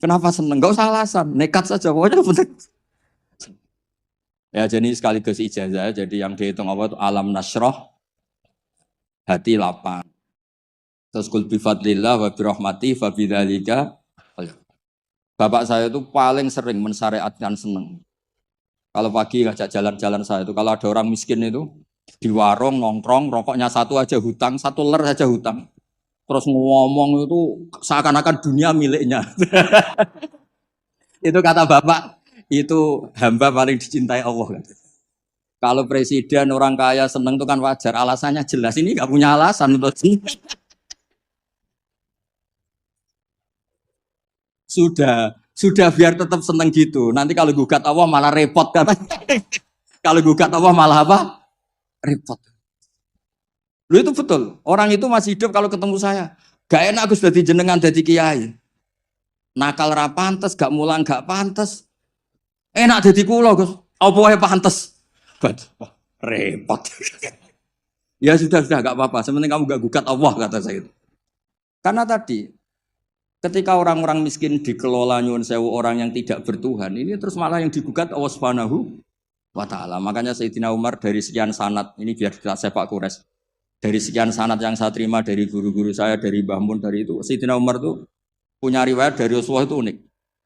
Kenapa seneng? Gak usah alasan, nekat saja, pokoknya penting. Ya jadi sekaligus ijazah, jadi yang dihitung apa itu alam nasroh, hati lapang. Terus kul bifadlillah wa birahmati fa bidzalika. Bapak saya itu paling sering mensyariatkan seneng. Kalau pagi ngajak jalan-jalan saya itu, kalau ada orang miskin itu di warung nongkrong, rokoknya satu aja hutang, 1 ler saja hutang. Terus ngomong itu seakan-akan dunia miliknya. Itu kata bapak, itu hamba paling dicintai Allah. Kalau presiden orang kaya seneng itu kan wajar, alasannya jelas. Ini nggak punya alasan untuk sudah biar tetap seneng gitu. Nanti kalau gugat Allah malah repot katanya. Kalau gugat Allah malah apa? Repot. Lu itu betul. Orang itu masih hidup kalau ketemu saya. Gak enak aku sudah jenengan jadi kiai. Nakal ra pantes, gak mulang gak pantes. Enak jadi kula, Gus. Apa wae pantes. Repot. Ya sudah gak apa-apa. Sebenarnya kamu gak gugat Allah kata saya itu. Karena tadi ketika orang-orang miskin dikelola nyuwun sewu orang yang tidak bertuhan, ini terus malah yang digugat Allah Subhanahu wa taala. Makanya Sayyidina Umar dari sekian sanad, ini biar kita sepak kures. Dari sekian sanad yang saya terima dari guru-guru saya, dari Mbah Mun, dari itu Sayyidina Umar itu punya riwayat dari Rasulullah itu unik.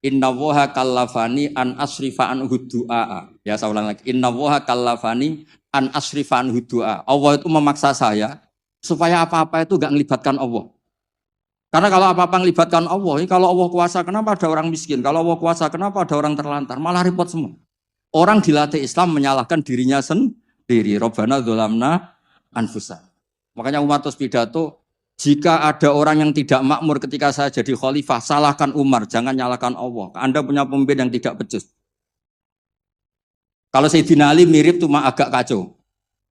Innallaha kallafani an asrifa an du'a. Ya saya ulang lagi. Innallaha kallafani an asrifa an du'a. Allah itu memaksa saya supaya apa-apa itu enggak melibatkan Allah. Karena kalau apa-apa melibatkan Allah, ini kalau Allah kuasa kenapa ada orang miskin? Kalau Allah kuasa kenapa ada orang terlantar? Malah repot semua. Orang dilatih Islam menyalahkan dirinya sendiri. Rabbana dzolamna anfusana. Makanya Umar terus pidato, Jika ada orang yang tidak makmur ketika saya jadi khalifah, salahkan Umar, jangan nyalahkan Allah. Anda punya pemimpin yang tidak becus. Kalau Sayyidina Ali mirip cuma agak kacau.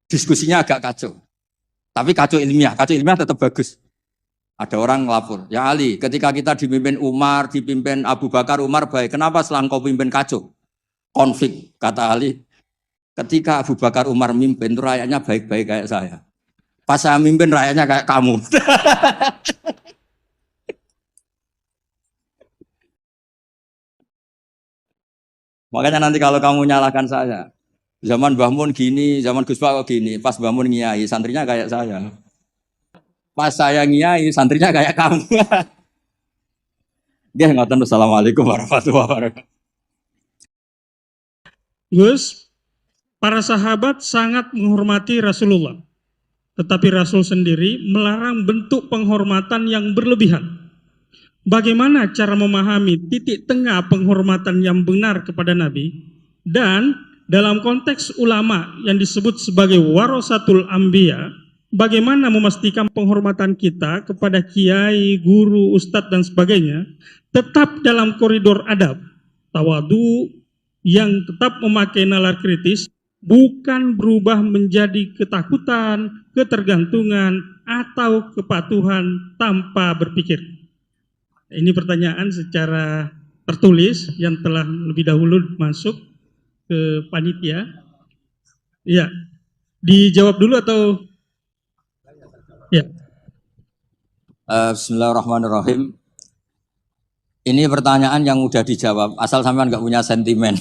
Diskusinya agak kacau. Tapi kacau ilmiah tetap bagus. Ada orang ngelapor, ya Ali, ketika kita dipimpin Umar, dipimpin Abu Bakar, Umar baik. Kenapa setelah engkau pimpin kacau? Konflik, kata Ali. Ketika Abu Bakar, Umar mimpin, itu rakyatnya baik-baik kayak saya. Pas saya mimpin, rakyatnya kayak kamu. Makanya nanti kalau kamu nyalahkan saya, zaman Mbah Mun gini, zaman Gus Pak gini, pas Mbah Mun ngiyai, santrinya kayak saya. Pas saya ngiyai, santrinya kayak kamu. Dia ngoten, assalamualaikum warahmatullahi wabarakatuh. Gus, para sahabat sangat menghormati Rasulullah. Tetapi Rasul sendiri melarang bentuk penghormatan yang berlebihan. Bagaimana cara memahami titik tengah penghormatan yang benar kepada Nabi? Dan dalam konteks ulama yang disebut sebagai warasatul anbiya, bagaimana memastikan penghormatan kita kepada kiai, guru, ustadz dan sebagainya tetap dalam koridor adab, tawadu yang tetap memakai nalar kritis, bukan berubah menjadi ketakutan, ketergantungan, atau kepatuhan tanpa berpikir. Ini pertanyaan secara tertulis yang telah lebih dahulu masuk ke panitia. Ya, dijawab dulu atau? Ya. Bismillahirrahmanirrahim. Ini pertanyaan yang udah dijawab, asal sampean nggak punya sentimen.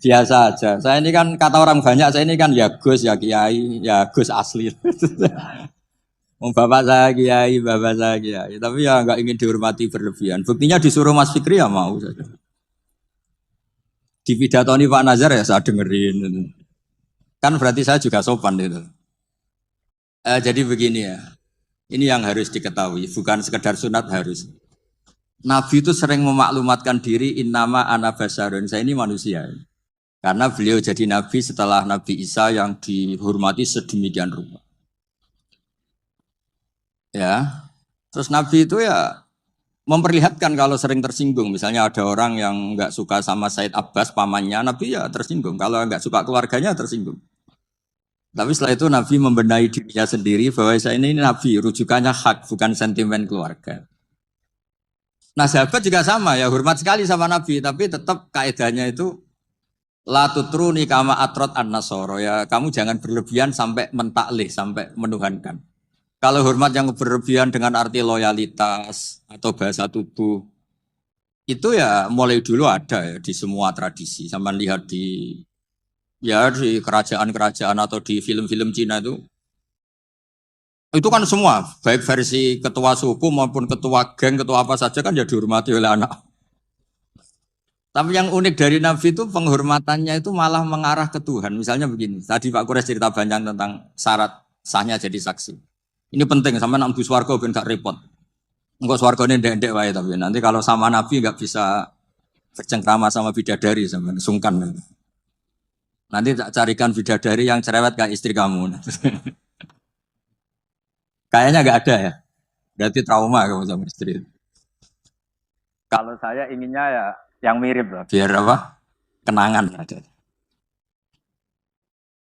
Biasa aja. Saya ini kan kata orang banyak, saya ini kan ya Gus, ya Kiai, ya Gus asli. Bapak saya Kiai, bapak saya Kiai. Tapi ya nggak ingin dihormati berlebihan. Buktinya disuruh Mas Fikri ya mau saja. Di pidatoni Pak Nazar ya saya dengerin. Kan berarti saya juga sopan itu. Jadi begini ya. Ini yang harus diketahui, bukan sekedar sunat harus. Nabi itu sering memaklumatkan diri, innama ana basarun, saya ini manusia. Karena beliau jadi Nabi setelah Nabi Isa yang dihormati sedemikian rupa. Ya, terus Nabi itu ya memperlihatkan kalau sering tersinggung. Misalnya ada orang yang nggak suka sama Said Abbas, pamannya, Nabi ya tersinggung. Kalau nggak suka keluarganya tersinggung. Tapi setelah itu Nabi membenahi dirinya sendiri bahwa saya ini Nabi, rujukannya hak, bukan sentimen keluarga. Nah sahabat juga sama ya, hormat sekali sama Nabi, tapi tetap kaedahnya itu la tutruni kama atrot an-nasoro, ya kamu jangan berlebihan sampai mentaklih, sampai menuhankan. Kalau hormat yang berlebihan dengan arti loyalitas atau bahasa tubuh, itu ya mulai dulu ada ya di semua tradisi. Sama lihat di kerajaan-kerajaan atau di film-film Cina itu kan semua, baik versi ketua suku maupun ketua geng, ketua apa saja kan ya dihormati oleh anak. Tapi yang unik dari Nabi itu penghormatannya itu malah mengarah ke Tuhan. Misalnya begini, tadi Pak Kures cerita banyak tentang syarat sahnya jadi saksi. Ini penting, sampai nak bus warga ben gak repot. Enggak swarga ini ndek-ndek wae, tapi nanti kalau sama Nabi gak bisa bercengkrama sama bidadari, sama sungkan. Nanti tak carikan bidadari yang cerewet kayak istri kamu. Kayaknya nggak ada ya. Berarti trauma kamu sama istri. Kalau saya inginnya ya yang mirip lah. Biar apa? Kenangan aja.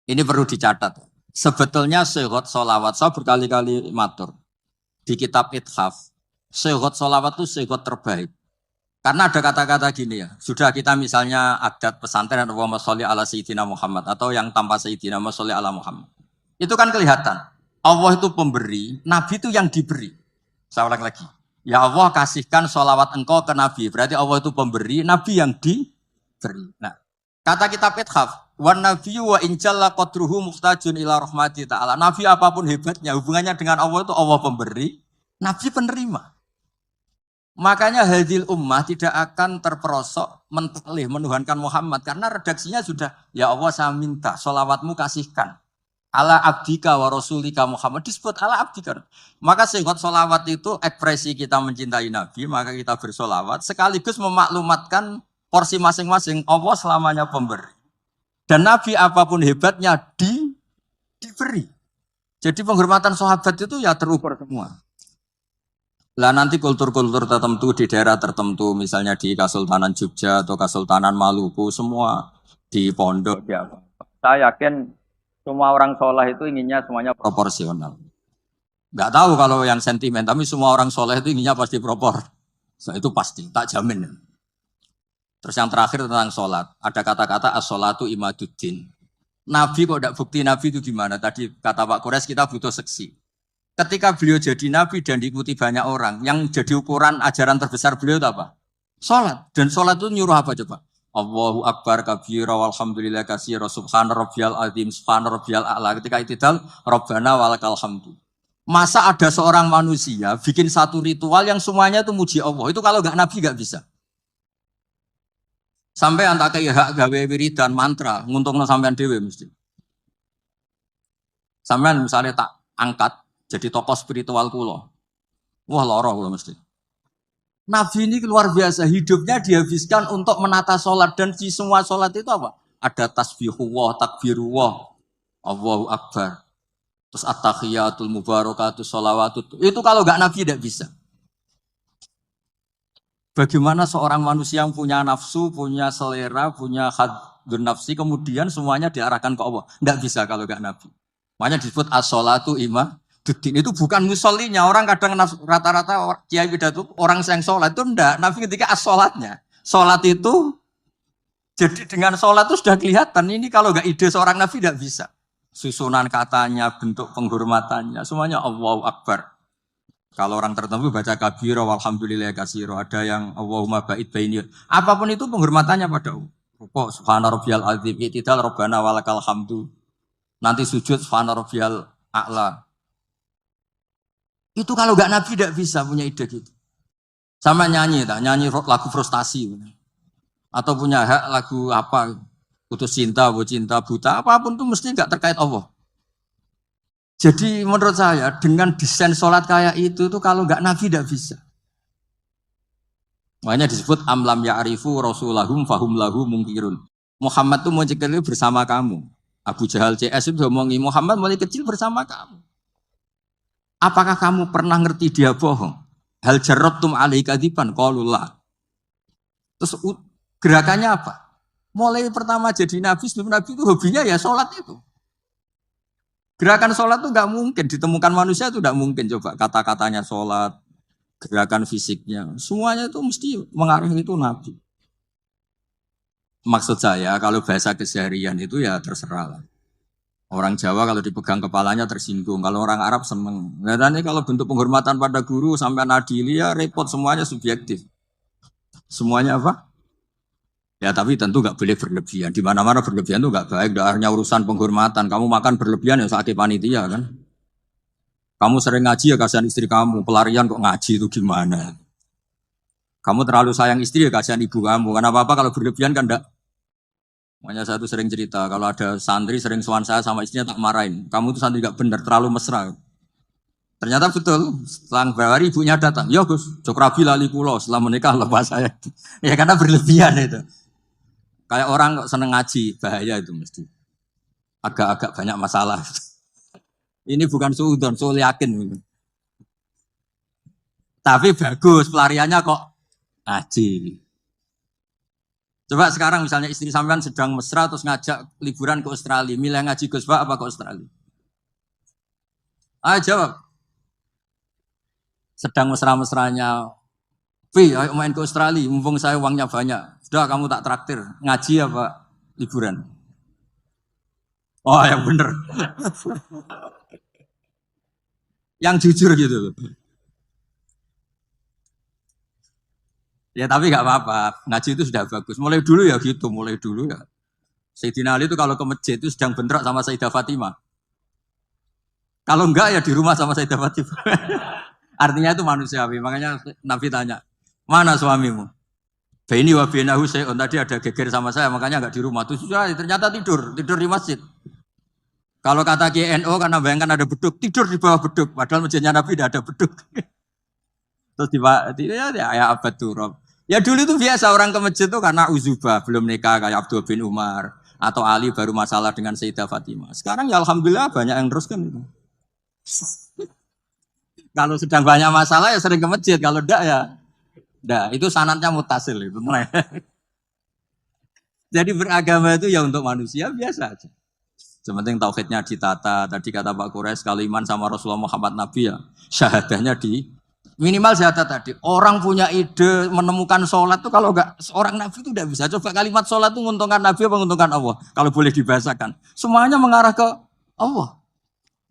Ini perlu dicatat. Sebetulnya sehot solawat, saya berkali-kali matur di kitab Ithaf. Sehot solawat itu sehot terbaik. Karena ada kata-kata gini ya, sudah kita misalnya adat pesantren Allahumma sholli ala sayyidina Muhammad atau yang tanpa sayyidina sholli ala Muhammad. Itu kan kelihatan. Allah itu pemberi, Nabi itu yang diberi. Saya ulang lagi. Ya Allah kasihkan sholawat engkau ke Nabi. Berarti Allah itu pemberi, Nabi yang diberi. Nah, kata kitab Ithaf, wan nabiyyu wa injalla qadruhu muhtajun ila rahmati ta'ala. Nabi apapun hebatnya, hubungannya dengan Allah itu Allah pemberi, Nabi penerima. Makanya hadil ummah tidak akan terperosok mentaklih menuhankan Muhammad karena redaksinya sudah ya Allah saya minta sholawatmu kasihkan ala abdika wa rasulika Muhammad, disebut ala abdika. Maka sehingga sholawat itu ekspresi kita mencintai Nabi, maka kita bersolawat sekaligus memaklumatkan porsi masing-masing. Allah selamanya pemberi dan Nabi apapun hebatnya diberi. Jadi penghormatan sahabat itu ya terukur semua. Lah nanti kultur-kultur tertentu di daerah tertentu, misalnya di Kesultanan Jogja atau Kesultanan Maluku, semua di pondok ya. Saya yakin semua orang soleh itu inginnya semuanya proporsional. Nggak tahu kalau yang sentimen, tapi semua orang soleh itu inginnya pasti propor. So, itu pasti, tak jamin. Terus yang terakhir tentang sholat. Ada kata-kata as-sholatu imaduddin. Nabi kok tidak bukti Nabi itu gimana? Tadi kata Pak Kores kita butuh seksi. Ketika beliau jadi Nabi dan diikuti banyak orang, yang jadi ukuran ajaran terbesar beliau itu apa? Sholat. Dan sholat itu nyuruh apa coba? Allahu Akbar kabira walhamdulillah katsira subhana rabbiyal azim subhana rabbiyal a'la. Ketika itidal Rabbana walakal hamdu. Masa ada seorang manusia bikin satu ritual yang semuanya itu muji Allah. Itu kalau nggak Nabi nggak bisa. Sampai antak kayak hak gawe wiridan mantra nguntungno sampean dhewe mesti. Sampean misalnya tak angkat jadi tokoh spiritual kula. Wah lara kula mesti. Nabi ini luar biasa, hidupnya dihabiskan untuk menata sholat. Dan di semua sholat itu apa? Ada tasbihullah, takbirullah, Allahu Akbar. Terus at-tahiyatul mubarakatus sholawatut. Itu kalau nggak Nabi tidak bisa. Bagaimana seorang manusia yang punya nafsu, punya selera, punya hadun nafsi, kemudian semuanya diarahkan ke Allah. Nggak bisa kalau nggak Nabi. Makanya disebut as-sholatu imaduddin. Itu bukan musollinya. Orang kadang rata-rata kiai pidato orang yang sholat itu enggak. Nabi ketika as-sholatnya. Sholat itu, jadi dengan sholat itu sudah kelihatan. Ini kalau nggak ide seorang Nabi tidak bisa. Susunan katanya, bentuk penghormatannya, semuanya Allahu Akbar. Kalau orang tertentu baca kabira walhamdulillah katsira, ada yang Allahumma ba'id baini. Apapun itu penghormatannya pada Allah. Rukuk subhana rabbiyal azim, i'tidal rabbana walakal hamdu. Nanti sujud subhana rabbiyal a'la. Itu kalau enggak Nabi tidak bisa punya ide gitu. Sama nyanyi lagu frustasi. Atau punya hak lagu apa? Putus cinta, cinta buta, apapun itu mesti enggak terkait Allah. Jadi menurut saya dengan desain sholat kayak itu kalau enggak Nabi tidak bisa. Makanya disebut amlam ya'rifu rasulahum fahum lahu mungkirun. Muhammad itu mau cekali bersama kamu. Abu Jahal CS itu ngomongi Muhammad mulai kecil bersama kamu. Apakah kamu pernah ngerti dia bohong? Hal jarabtum alaihi kadiban qaulullah. Terus gerakannya apa? Mulai pertama jadi Nabi, sebelum Nabi itu hobinya ya sholat itu. Gerakan sholat itu nggak mungkin, ditemukan manusia itu nggak mungkin. Coba kata-katanya sholat, gerakan fisiknya, semuanya itu mesti mengarungi itu Nabi. Maksud saya kalau bahasa keseharian itu ya terserah lah. Orang Jawa kalau dipegang kepalanya tersinggung, kalau orang Arab seneng. Nah, ini kalau bentuk penghormatan pada guru sampai adili ya repot, semuanya subjektif. Semuanya apa? Ya tapi tentu nggak boleh berlebihan. Di mana-mana berlebihan itu nggak baik. Hanya urusan penghormatan. Kamu makan berlebihan ya sakit panitia kan. Kamu sering ngaji ya kasihan istri kamu. Pelarian kok ngaji itu gimana? Kamu terlalu sayang istri ya kasihan ibu kamu. Karena apa-apa kalau berlebihan kan enggak. Makanya saya tuh sering cerita. Kalau ada santri sering sowan saya sama istrinya tak marahin. Kamu tuh santri nggak benar, terlalu mesra. Ternyata betul. Setelah beberapa hari ibunya datang. Ya Gus, Jokrabi lali kulo setelah menikah lepas saya. Ya karena berlebihan itu. Kayak orang kok seneng ngaji, bahaya itu mesti. Agak-agak banyak masalah. Ini bukan suudon, soal yakin. Tapi bagus, pelariannya kok ngaji. Coba sekarang misalnya istri sampean sedang mesra terus ngajak liburan ke Australia. Milih ngaji Gus Pak apa ke Australia? Ayo jawab. Sedang mesra-mesranya. Ayo main ke Australia, mumpung saya uangnya banyak. Sudah kamu tak traktir, ngaji apa liburan? Oh yang bener. Yang jujur gitu loh. Ya tapi gak apa-apa, ngaji itu sudah bagus. Mulai dulu ya gitu, mulai dulu ya. Sayyidina Ali itu kalau ke masjid itu sedang bentrok sama Sayyidah Fatimah. Kalau enggak ya di rumah sama Sayyidah Fatimah. Artinya itu manusiawi, makanya Nabi tanya, mana suamimu? Baini wa bainahu syai'un, tadi ada geger sama saya makanya enggak di rumah. Terus ternyata tidur di masjid. Kalau kata KNO karena bayangkan ada beduk, tidur di bawah beduk padahal masjidnya Nabi tidak ada beduk. Terus ya abad turab. Ya dulu itu biasa orang ke masjid itu karena uzubah, belum nikah kayak Abdul bin Umar atau Ali baru masalah dengan Sayyidah Fatimah. Sekarang ya alhamdulillah banyak yang teruskan itu. Kalau sedang banyak masalah ya sering ke masjid, kalau enggak ya enggak. Itu sanadnya mutasil itu. Jadi beragama itu ya untuk manusia biasa aja. Sementing tauhidnya ditata. Tadi kata Pak Quraisy kalau iman sama Rasulullah Muhammad Nabi ya syahadahnya di minimal syahadat tadi. Orang punya ide menemukan sholat tuh kalau enggak seorang Nabi itu tidak bisa. Coba kalimat sholat itu menguntungkan Nabi apa menguntungkan Allah? Kalau boleh dibahasakan. Semuanya mengarah ke Allah.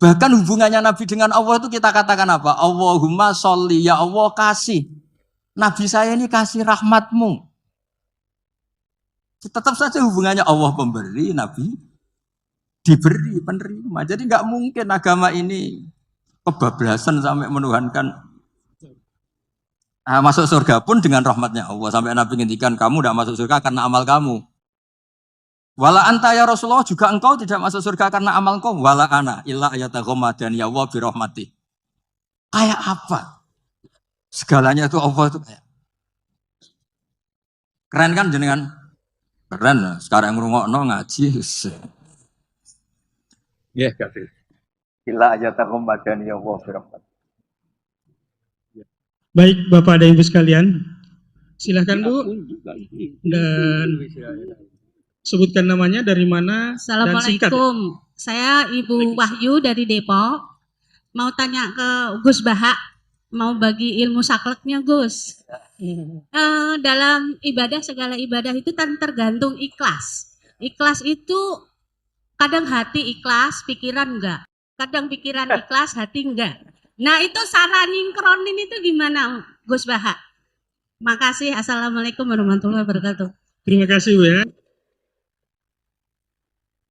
Bahkan hubungannya Nabi dengan Allah itu kita katakan apa? Allahumma sholli, ya Allah kasih. Nabi saya ini kasih rahmatmu. Tetap saja hubungannya Allah pemberi, Nabi diberi, penerima. Jadi nggak mungkin agama ini kebablasan sampai menuhankan. Nah, masuk surga pun dengan rahmatnya Allah. Sampai Nabi ngendikan kamu tidak masuk surga karena amal kamu. Wala anta ya Rasulullah juga engkau tidak masuk surga karena amal engkau. Wala ana illa ayataghomma dan ya Allah birahmati. Kayak apa? Segalanya itu Allah itu kayak. Keren kan jenengan? Keren. Sekarang ngrungokno ngaji. Ya, kafir. Illa ayataghomma dan ya Allah birahmati. Baik Bapak dan Ibu sekalian, silahkan Bu dan sebutkan namanya, dari mana, dan singkat. Assalamualaikum, saya Ibu Wahyu dari Depok. Mau tanya ke Gus Bahak, mau bagi ilmu sakleknya Gus. Dalam ibadah, segala ibadah itu kan tergantung ikhlas. Ikhlas itu kadang hati ikhlas, pikiran enggak. Kadang pikiran ikhlas, hati enggak. Nah itu cara ningkronin itu gimana Gus Bahak? Makasih, assalamualaikum warahmatullahi wabarakatuh. Terima kasih Bu ya.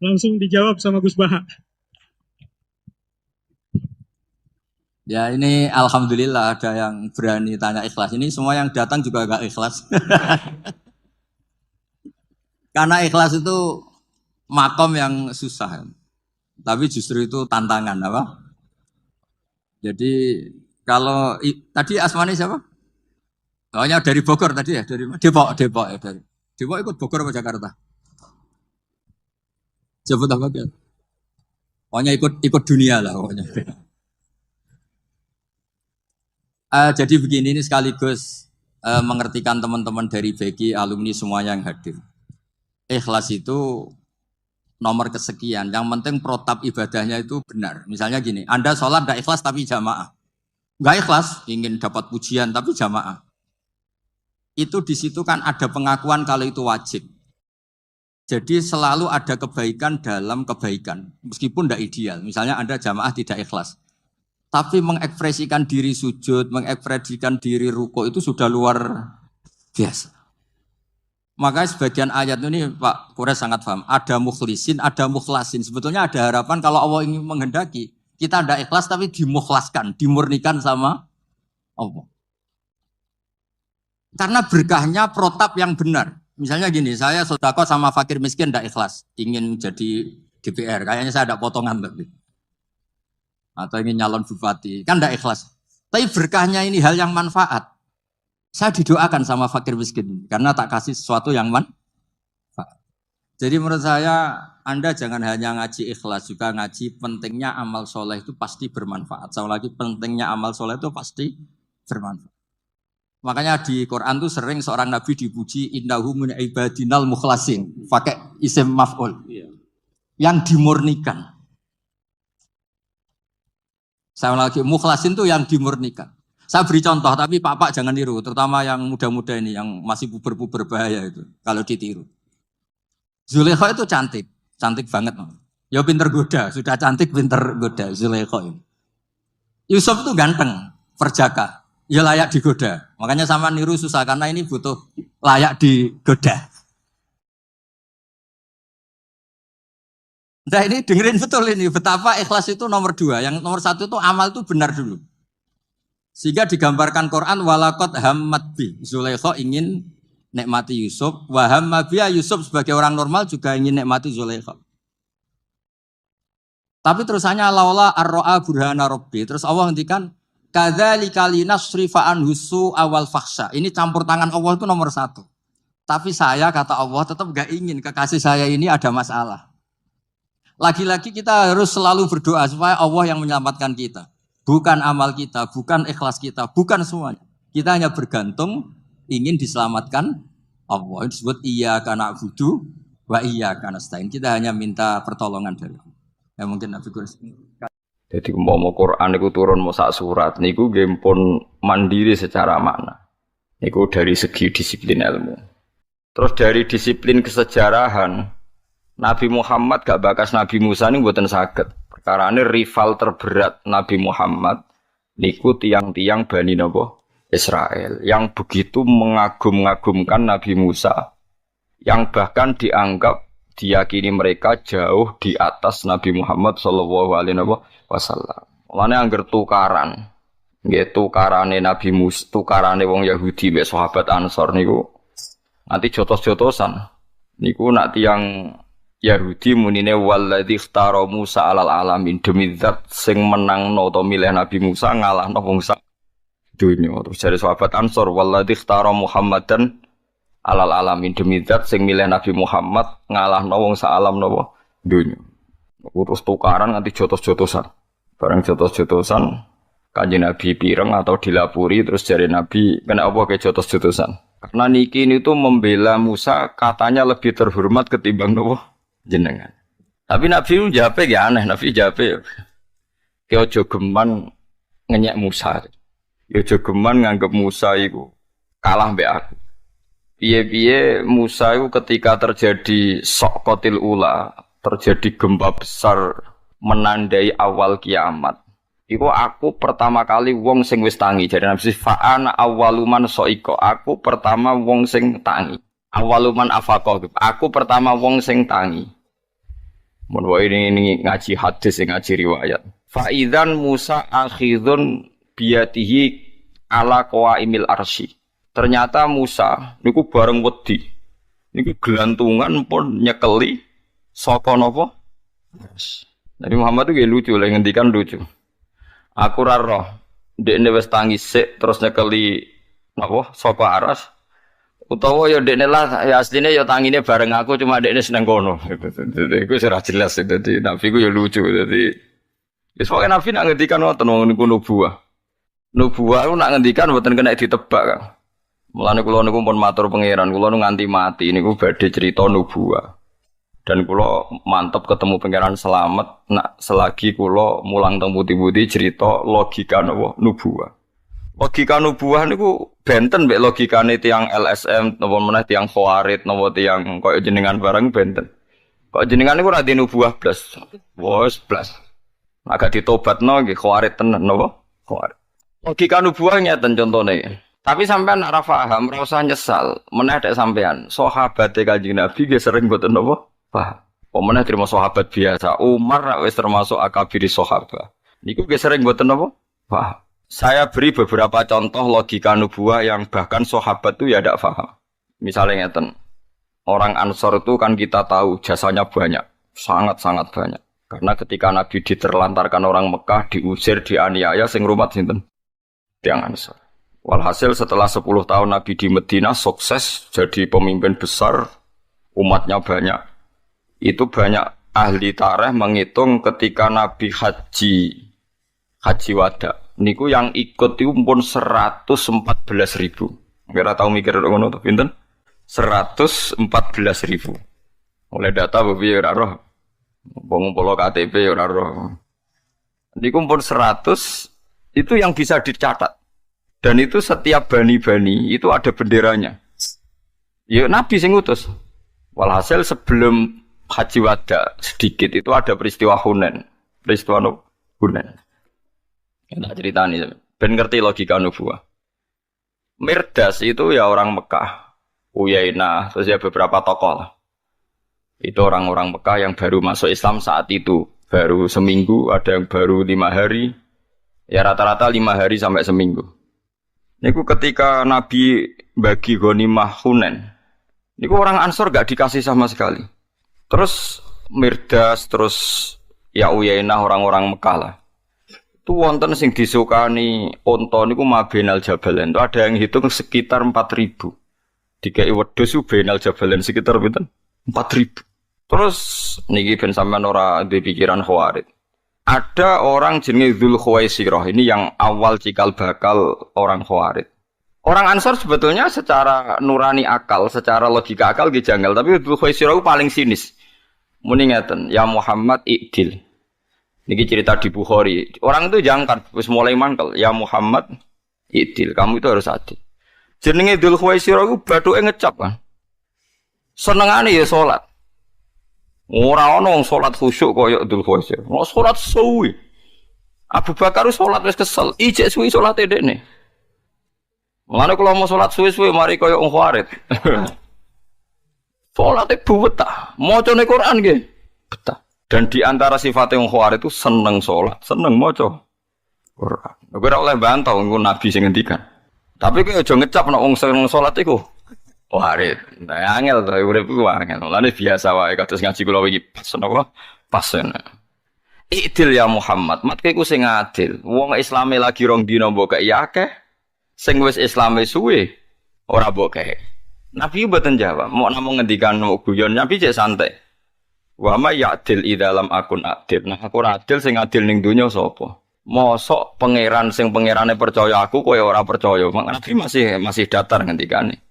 Langsung dijawab sama Gus Bahak. Ya ini alhamdulillah ada yang berani tanya ikhlas. Ini semua yang datang juga agak ikhlas. Karena ikhlas itu makom yang susah. Tapi justru itu tantangan apa? Jadi kalau tadi asmani siapa? Pokoknya dari Bogor tadi ya, dari Depok ya dari. Depok ikut Bogor apa Jakarta? Sebut apa ya? Pokoknya ikut dunia lah pokoknya. Jadi begini, ini sekaligus mengertikan teman-teman dari BG, alumni semuanya yang hadir. Ikhlas itu nomor kesekian. Yang penting protap ibadahnya itu benar. Misalnya gini, Anda sholat gak ikhlas tapi jamaah. Gak ikhlas, ingin dapat pujian tapi jamaah. Itu di situ kan ada pengakuan kalau itu wajib. Jadi selalu ada kebaikan dalam kebaikan. Meskipun tidak ideal. Misalnya Anda jamaah tidak ikhlas. Tapi mengekspresikan diri sujud, mengekspresikan diri ruko itu sudah luar biasa. Makanya sebagian ayat ini Pak Quraisy sangat paham. Ada mukhlisin, ada mukhlasin. Sebetulnya ada harapan kalau Allah ingin menghendaki. Kita tidak ikhlas tapi dimukhlaskan, dimurnikan sama Allah. Karena berkahnya protap yang benar. Misalnya gini, saya sedekah sama fakir miskin tidak ikhlas. Ingin jadi DPR, kayaknya saya ada potongan tapi. Atau ingin nyalon bupati, kan tidak ikhlas. Tapi berkahnya ini hal yang manfaat. Saya didoakan sama fakir miskin karena tak kasih sesuatu yang manfaat. Jadi menurut saya Anda jangan hanya ngaji ikhlas, juga ngaji pentingnya amal soleh itu pasti bermanfaat. Sama lagi pentingnya amal soleh itu pasti bermanfaat. Makanya di Quran tuh sering seorang nabi dipuji innahu min ibadinal mukhlasin, pakai isim maf'ul. Yang dimurnikan. Sama lagi mukhlasin tuh yang dimurnikan. Saya beri contoh, tapi Pak jangan tiru, terutama yang muda-muda ini, yang masih puber-puber bahaya itu, kalau ditiru. Zulaikha itu cantik, cantik banget. Ya pinter goda, sudah cantik pinter goda Zulaikha ini. Yusuf itu ganteng, perjaka, ya layak digoda. Makanya sama niru susah, karena ini butuh layak digoda. Nah ini dengerin betul ini, betapa ikhlas itu nomor 2, yang nomor 1 itu amal itu benar dulu. Sehingga digambarkan Quran walaqad hammat bi. Zulaikha ingin nikmati Yusuf, wa hamma biya Yusuf sebagai orang normal juga ingin nikmati Zulaikha. Tapi terusannya laula ar-ra'a burhana rabbi. Terus Allah ngendikan kadzalika linasrifa anhu awal fakhsha. Ini campur tangan Allah itu nomor 1. Tapi saya kata Allah tetap enggak ingin kekasih saya ini ada masalah. Lagi-lagi kita harus selalu berdoa supaya Allah yang menyelamatkan kita. Bukan amal kita, bukan ikhlas kita, bukan semuanya. Kita hanya bergantung ingin diselamatkan Allah. Itu disebut iyyaka na'budu wa iyyaka nasta'in. Kita hanya minta pertolongan dari Allah. Ya mungkin Nabi Quran. Jadi mau Quran itu turun mau sak surat niku nggih pun mandiri secara makna. Niku dari segi disiplin ilmu. Terus dari disiplin kesejarahan Nabi Muhammad gak bakas Nabi Musa ini mboten saged. Perkarane rival terberat Nabi Muhammad niku tiang-tiang Bani napa Israel yang begitu mengagum-agumkan Nabi Musa yang bahkan dianggap diyakini mereka jauh di atas Nabi Muhammad sallallahu alaihi wasallam. Mulane angger tukaran. Nggih tukarane Nabi Musa, tukarane wong Yahudi mek sahabat Ansor niku nanti jotos-jotosan. Niku nak tiyang Yahudi munine walladzi ikhtara Musa alal alamin demi zat sing menangno utawa milih Nabi Musa ngalahno wong sak dunya. Terus dari sahabat Ansor walladzi ikhtara Muhammadan alal alamin demi zat sing milih Nabi Muhammad ngalahno wong sak alam napa dunya. Terus tukaran nganti jotos-jotosan. Barang jotos-jotosan Kanjeng Nabi pireng atau dilapuri terus jari Nabi kena apa ke jotos-jotosan. Karena niki ini tuh membela Musa katanya lebih terhormat ketimbang nopo jenengan. Tapi Nabi jape ya aneh, Nabi jape. Ki aja geman ngenyek Musa. Ya aja geman nganggep Musa iku kalah mbek aku. Piye-piye Musa iku ketika terjadi Soqotil Ula, terjadi gempa besar menandai awal kiamat. Iku aku pertama kali wong sing wis tangi. Jadi Nabi fa'ana awwaluman soiko. Aku pertama wong sing tangi. Awwaluman afaqah. Aku pertama wong sing tangi. Mun ini ngaji hadis, ngaji riwayat. Fa'idzan Musa akhidun biyatihi ala qawaimil arsy. Ternyata Musa niku bareng wedi. Niku gelantungan pun nyekeli saka napa? Nabi Muhammad itu lucu lah ngendikan lucu. Aku ra roh dekne wis tangi sik terus nyekeli napa saka aras utawa ya dekne lah ya asline ya tangine bareng aku cuma dekne seneng kono. Iku ora jelas dadi Nabi ku ya lucu dadi wis pokoke Nabi nak ngendikan wonten wong niku nubuwah. Nubuwah ku nak ngendikan mboten kena ditebak Kang. Mulane kula niku pun matur pangeran kula nu nganti mati niku badhe cerita nubuwah. Dan kula mantep ketemu pangeran selamat nak selagi kula mulang teng putih-putih cerita logika napa nubuwah. Logika nubuwah niku benten mek logikane tiyang LSM napa meneh tiyang Khawarid napa tiyang koyo jenengan bareng benten. Kok jenengan niku ora di nubuwah blas. Wes blas. Agak ditobatno nggih Khawarid tenan napa? Khawarid. Logika nubuwah ngeten contone. Tapi sampean ora paham, ora usah nyesal. Meneh dek sampean, sahabate Kanjeng Nabi nggih sering mboten napa? Paham. Pemenang terima sahabat biasa. Umar wis termasuk akabiri sahabat. Niku ge sering mboten napa? Paham. Saya beri beberapa contoh logika nubuwah yang bahkan sahabat itu ya tidak paham. Misalnya ngeten. Orang Ansor itu kan kita tahu jasanya banyak, sangat-sangat banyak. Karena ketika Nabi diterlantarkan orang Mekah, diusir, dianiaya sing rumat sinten? Tiang Ansor. Walhasil setelah 10 tahun Nabi di Madinah sukses jadi pemimpin besar, umatnya banyak. Itu banyak ahli tarikh menghitung ketika Nabi haji wada. Niku yang ikut itu pun 114.000. Kira tahu mikir ngono to pinten? 114.000. Oleh data piye ora roh. Wong polo KTP ora roh. Niku pun 100 itu yang bisa dicatat. Dan itu setiap bani-bani itu ada benderanya. Ya Nabi sing ngutus. Walhasil sebelum haji wada sedikit itu ada peristiwa Hunain. Peristiwa Hunain. Tak cerita nih, ben ngerti logika nubuwah. Mirdas itu ya orang Mekah, Uyainah, terus ya beberapa tokoh lah. Itu orang-orang Mekah yang baru masuk Islam saat itu, baru seminggu, ada yang baru 5 hari, ya rata-rata 5 hari sampai seminggu. Niku ketika Nabi bagi ghanimah Hunain, niku orang Ansor gak dikasih sama sekali. Terus Mirdas, terus ya Uyainah orang-orang Mekah lah. Itu wonten sing disukani onto niku mabenal jabalen. Itu ada yang hitung sekitar 4.000. Dikai wedhus ku benal jabalen sekitar pinten? 4.000. Terus niki ben sampean ora duwe pikiran khawarit. Ada orang jenenge Dzul Khuwaisirah ini yang awal cikal bakal orang khawarit. Orang Ansor sebetulnya secara nurani akal, secara logika akal nggih janggal, tapi Dzul Khuwaisirah itu paling sinis. Muni ngeten, ya Muhammad i'dil. Niki cerita di Bukhari. Orang itu jangkar, wis mulai mangkel, ya Muhammad i'dil, kamu itu harus adil. Jenenge Dzul Khuwaisirah iku bathuke ngecap kan. Senengane ya salat. Ora ana wong salat khusyuk kaya Dzul Khuwaisirah. Ora salat suwi. Abu Bakar salat wis kesel, ijek suwi salate dekne. Mulane kula mau salat suwi-suwi mari kaya wong khawarit. Salate buwet ta, macane Quran nggih. Betah. Dan di antara sifatnya wong khawarit itu seneng salat, seneng maca Quran. Ora oleh bantah nggo nabi sing ngendikan. Tapi kowe aja ngecap nek wong seneng salat iku khawarit. Nah, angel to urip iku angel. Mulane biasa wae kados ngaji kula iki pas napa? Pas. Idil ya Muhammad, matke iku sing adil. Wong Islame lagi rong dina mbok kaya akeh. Sing wis Islame suwe ora mbok kaya. Nabi mboten jawab, mau namung ngendikan mau guyon, Nabi cek santai. Wa ma ya'dil idalam akun adil. Nah, aku ora adil sing adil ning donya sapa? Mosok pangeran sing pangerane percaya aku kowe ora percaya. Nabi masih datar ngendikane.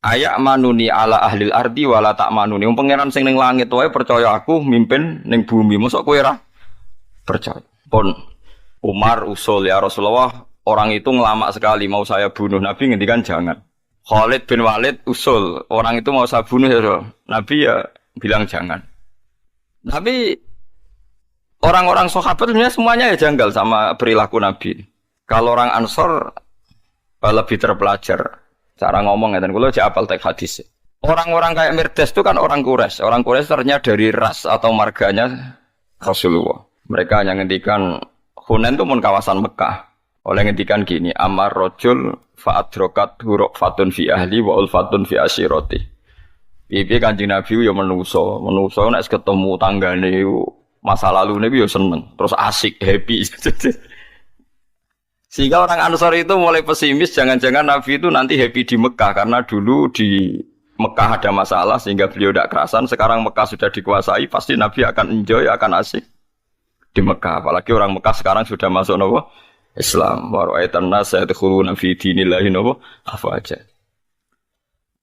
Ayak manuni ala ahlil ardi wala tak manuni. Wong pangeran sing ning langit wae percaya aku mimpin ning bumi. Mosok kowe ora percaya. Pun Umar usul ya Rasulullah, orang itu ngelamak sekali mau saya bunuh. Nabi ngendikan jangan. Khalid bin Walid usul, orang itu mau saya bunuh ya. Nabi ya bilang jangan. Tapi orang-orang sahabat semuanya ya janggal sama perilaku Nabi. Kalau orang Ansor lebih terpelajar cara ngomong ya, dan kalau aja apal teks hadis. Orang-orang kayak Mirdas itu kan orang Quraisy. Orang Quraisy ternyata dari ras atau marganya Rasulullah. Mereka yang ngendikan Hunain itu pun kawasan Mekah. Oleh ngendikan gini, amar rojul fa'adrokat huruk fatun fi ahli wa ulfatun fi asyiroti. Piye Kanjeng Nabi ya menungso nek ketemu tanggane masa lalu Nabi ya seneng, terus asik, happy. Sehingga orang Ansor itu mulai pesimis, jangan-jangan Nabi itu nanti happy di Mekah karena dulu di Mekah ada masalah sehingga beliau tidak kerasan. Sekarang Mekah sudah dikuasai, pasti Nabi akan enjoy, akan asik di Mekah. Apalagi orang Mekah sekarang sudah masuk Islam. Wa ra'aitan nas yadkhuluna fi dinillahi afwaja.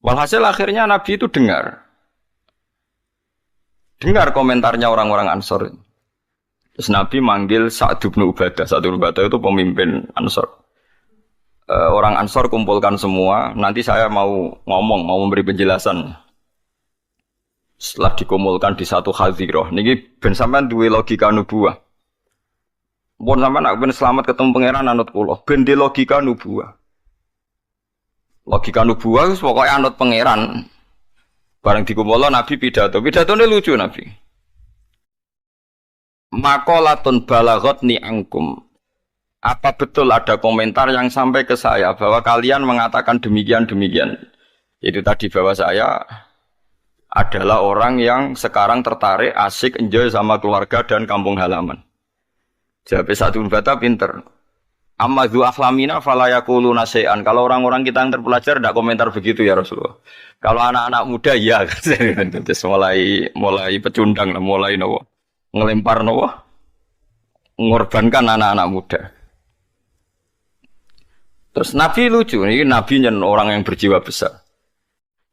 Walhasil akhirnya Nabi itu dengar komentarnya orang-orang Ansor. Terus Nabi manggil Sa'd bin Ubadah. Sa'd bin Ubadah itu pemimpin Ansor. Orang Ansor kumpulkan semua. Nanti saya mau memberi penjelasan. Setelah dikumpulkan di satu hadirah. Niki ben sampean duwe logika nubuwah. Pun sampean nak ben selamat ketemu pangeran anut kula. Ben di logika nubuwah. Logika nubuwah wis pokoke anut pangeran. Bareng dikumpulno Nabi pidato. Pidatone lucu Nabi. Maqalatun balaghatni angkum. Apa betul ada komentar yang sampai ke saya bahwa kalian mengatakan demikian-demikian? Itu tadi bahwa saya adalah orang yang sekarang tertarik, asik, enjoy sama keluarga dan kampung halaman. Jawab Sa'd bin Ubadah pinter. Amma dzu akhlamina fala yaquluna syai'an. Kalau orang-orang kita yang terpelajar tidak komentar begitu ya Rasulullah. Kalau anak-anak muda ya terus mulai pecundang lah, mulai ngelempar mengorbankan anak-anak muda. Terus Nabi lucu, ini Nabi orang yang berjiwa besar.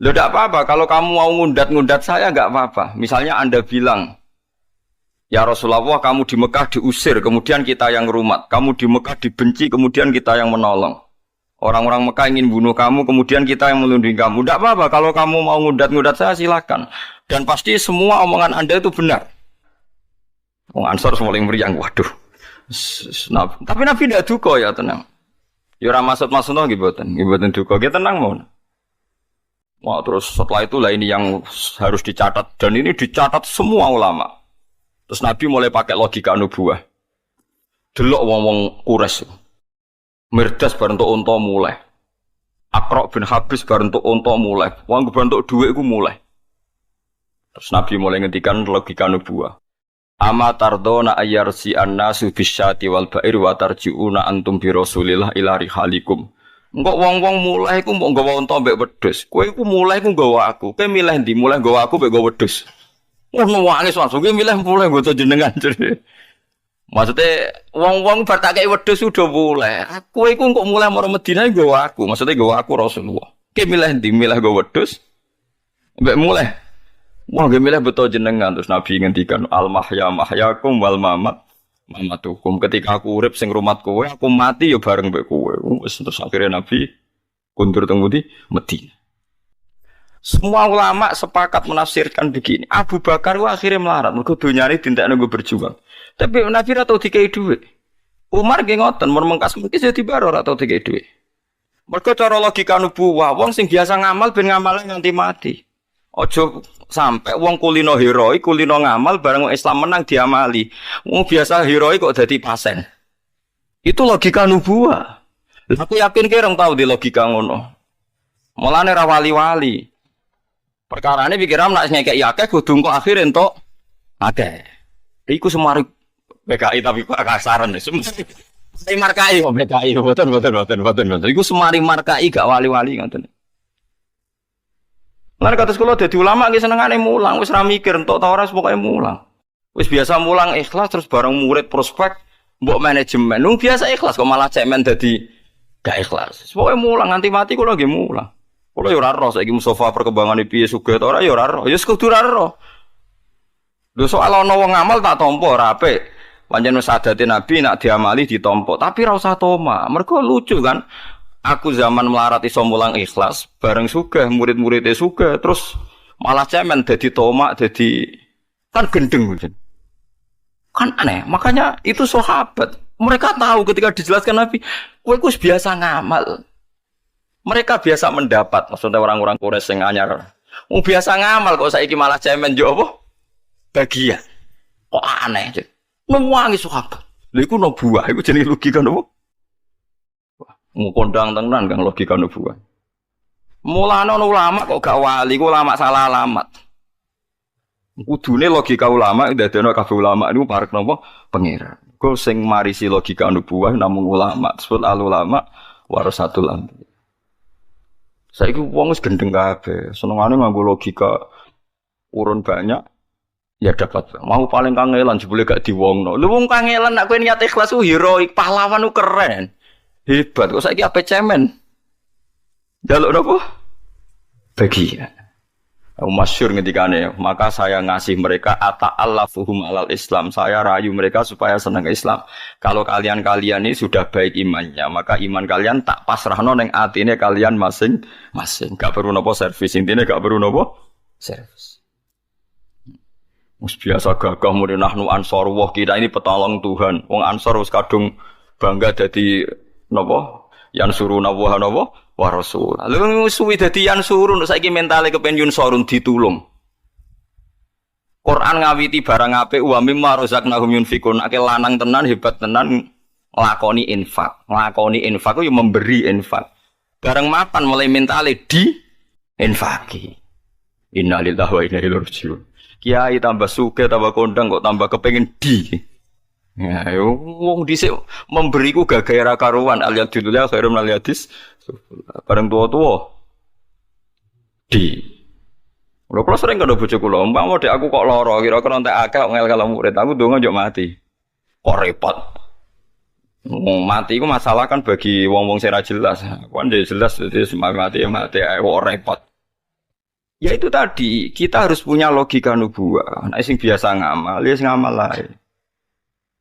Loh tidak apa-apa, kalau kamu mau ngundat-ngundat saya enggak apa-apa. Misalnya Anda bilang, ya Rasulullah, kamu di Mekah diusir, kemudian kita yang rumat. Kamu di Mekah dibenci, kemudian kita yang menolong. Orang-orang Mekah ingin bunuh kamu, kemudian kita yang melindungi kamu. Tidak apa-apa, kalau kamu mau ngundat-ngundat saya silakan. Dan pasti semua omongan Anda itu benar. Orang Ansor mulai meriang, waduh. Tapi Nabi tidak duka ya, tenang. Ya ora maksud-maksudno nggih mboten duka. Nggih tenang mon. Wah, terus setelah itulah ini yang harus dicatat dan ini dicatat semua ulama. Terus Nabi mulai pakai logika nubuwah. Delok wong-wong Quraisy. Mirdas bar entuk unta mulai. Aqra bin Habis bar entuk unta mulai. Wong bentuk dhuwit iku mulai. Terus Nabi mulai ngendikan logika nubuwah. Ama tardona ayyarsi annasu bisyati wal ba'ir wa tarji'una antum bi Rasulillah ila rihalikum. Engko wong-wong mulai iku mbok nggawa unta mbek wedhus. Kowe iku mulai iku nggawa aku. Kowe milih ndi mulai nggawa aku mbek nggawa wedhus. Nangis langsung ki milih mulai nggo jenengan jere. Maksudnya wong-wong bar tak kei wedhus udah mulai. Aku iku kok mulai marang Madinah nggo aku. Maksudnya nggo aku Rasulullah. Ki milih ndi milih nggo wedhus. Mbek mulai. Wah, nggih milih beto jenengan terus Nabi ngendikan al mahya mahyakum wal mamat mamatukum. Ketika aku urip sing rumat kowe, aku mati ya bareng mbek kowe. Wis terus akhirnya Nabi kundur teng pundi? Madinah. Semua ulama sepakat menafsirkan begini. Abu Bakar itu akhirnya melarat. Mergo dunyane dintekno nggo berjuang. Tapi Nabi ora tau dikai dhuwit. Umar nggih ngoten, mun mengkas mengki jadi baro ora tau dikai dhuwit. Mergo cara logika nubuwah, wong sing biasa ngamal ben ngamale nganti mati. Ojo sampai wong kulino heroik, kulino ngamal bareng Islam menang diamali. Wong biasa heroik kok dadi pasen. Itu logika nubuwah. Lah aku yakin kira tau di logika ngono. Mulane ra wali-wali. Perkarane pikiran nek ngekeki akeh kudu kok akhir entuk akeh. Iku semari PKI tapi kok kasaran wis. Semari markai kok PKI boten. Iku semari markai gak wali-wali ngoten. Lan kata sekolah dadi ulama ki senengane mulang, wis ra mikir entuk ta ora pokoke mulang. Wis biasa mulang ikhlas terus bareng murid prospek mbok manajemen. Nung biasa ikhlas kok malah cemen dadi gak ikhlas. Pokoke mulang nganti mati kula nggih mulang. Kula yo ora roh saiki Mustofa perkembangane piye sugih ta ora yo ora roh. Ya kudu ora roh. Lho soal ana wong ngamal tak tampa ora apik. Pancen wis adate Nabi nak diamali ditampa, tapi ora usah toma. Mergo lucu kan. Aku zaman melarat iso mulang ikhlas, bareng sugih murid-muridé sugih terus malah cemen dadi tomak, dadi kan gendeng. Kan aneh. Makanya itu sahabat. Mereka tahu ketika dijelaskan Nabi, kowe wis biasa ngamal. Mereka biasa mendapat, maksudnya orang-orang Quraisy sing anyar. Wong biasa ngamal kok saiki malah cemen yo apa? Bagian. Kok aneh aja. Mewangi sahabat. Lha iku nubuwah, iku jenenge logika nopo? Wah, kondang tenan kan logika nubuwah. Mulane ulama kok gak wali, ku ulama salah alamat. Kudune logika ulama ndadekno kabeh ulama niku parek napa? Pangeran. Kok sing marisi logika nubuwah namung ulama, disebut al ulama warasatul anbiya. Saiki wong wis gendeng kabeh, senengane nganggo logika urun banyak ya dapat. Mau paling kangelan jebule gak diwongno. Lho wong kangelan nek kowe niat ikhlas ku heroik, pahlawan ku keren. Hebat kok saiki ape cemen. Jaluk napa? Bagian. Masyhur ngendikane, maka saya ngasih mereka ata'allafuhum alal Islam. Saya rayu mereka supaya senang Islam. Kalau kalian-kalian ini sudah baik imannya, maka iman kalian tak pasrahno ning atine kalian masing-masing. Gak perlu napa servis, intine gak perlu napa servis. Mus biasa gagah muni nahnu ansor, wah kita ini petolong Tuhan. Wong ansor wis kadung bangga dadi napa? Yang suruh nabuh napa? Wa rasul. Lalu suwi dadi yan surun saiki mentale kepen yun sorun ditulung. Quran ngawiti barang apik wa mimma razaqnahum yunfikun. Nek lanang tenan hebat tenan nglakoni infak. Nglakoni infak ku yo memberi infak. Bareng mapan mulai mentale di infaki. Innalillahi wa inna ilaihi raji'un. Kiai tambah sugih tambah kondang kok tambah kepengin di. Ya, wong dhisik memberiku gagahe ra karuan aliyadullah khairum aliyadis. Bareng tua-tua di. Kula sering karo bojo kula, umpama dek aku kok lara, kira-kira entek akeh ngel kalau murid aku ndonga njuk mati. Kok repot. Wong mati iku masalah kan bagi wong-wong sing ra jelas. Kan jelas dadi mati kok repot. Ya itu tadi, kita harus punya logika nubuwah. Nek sing biasa ngamal, ya sing ngamal ae.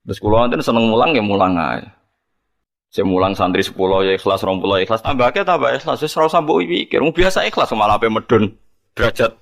Terus kula enten seneng mulang ya mulang ae. Saya mulang santri 10 ya ikhlas, 20 ikhlas, tambah ikhlas, wis ora usah mbok pikir. Wong biasa ikhlas malah ape medun derajat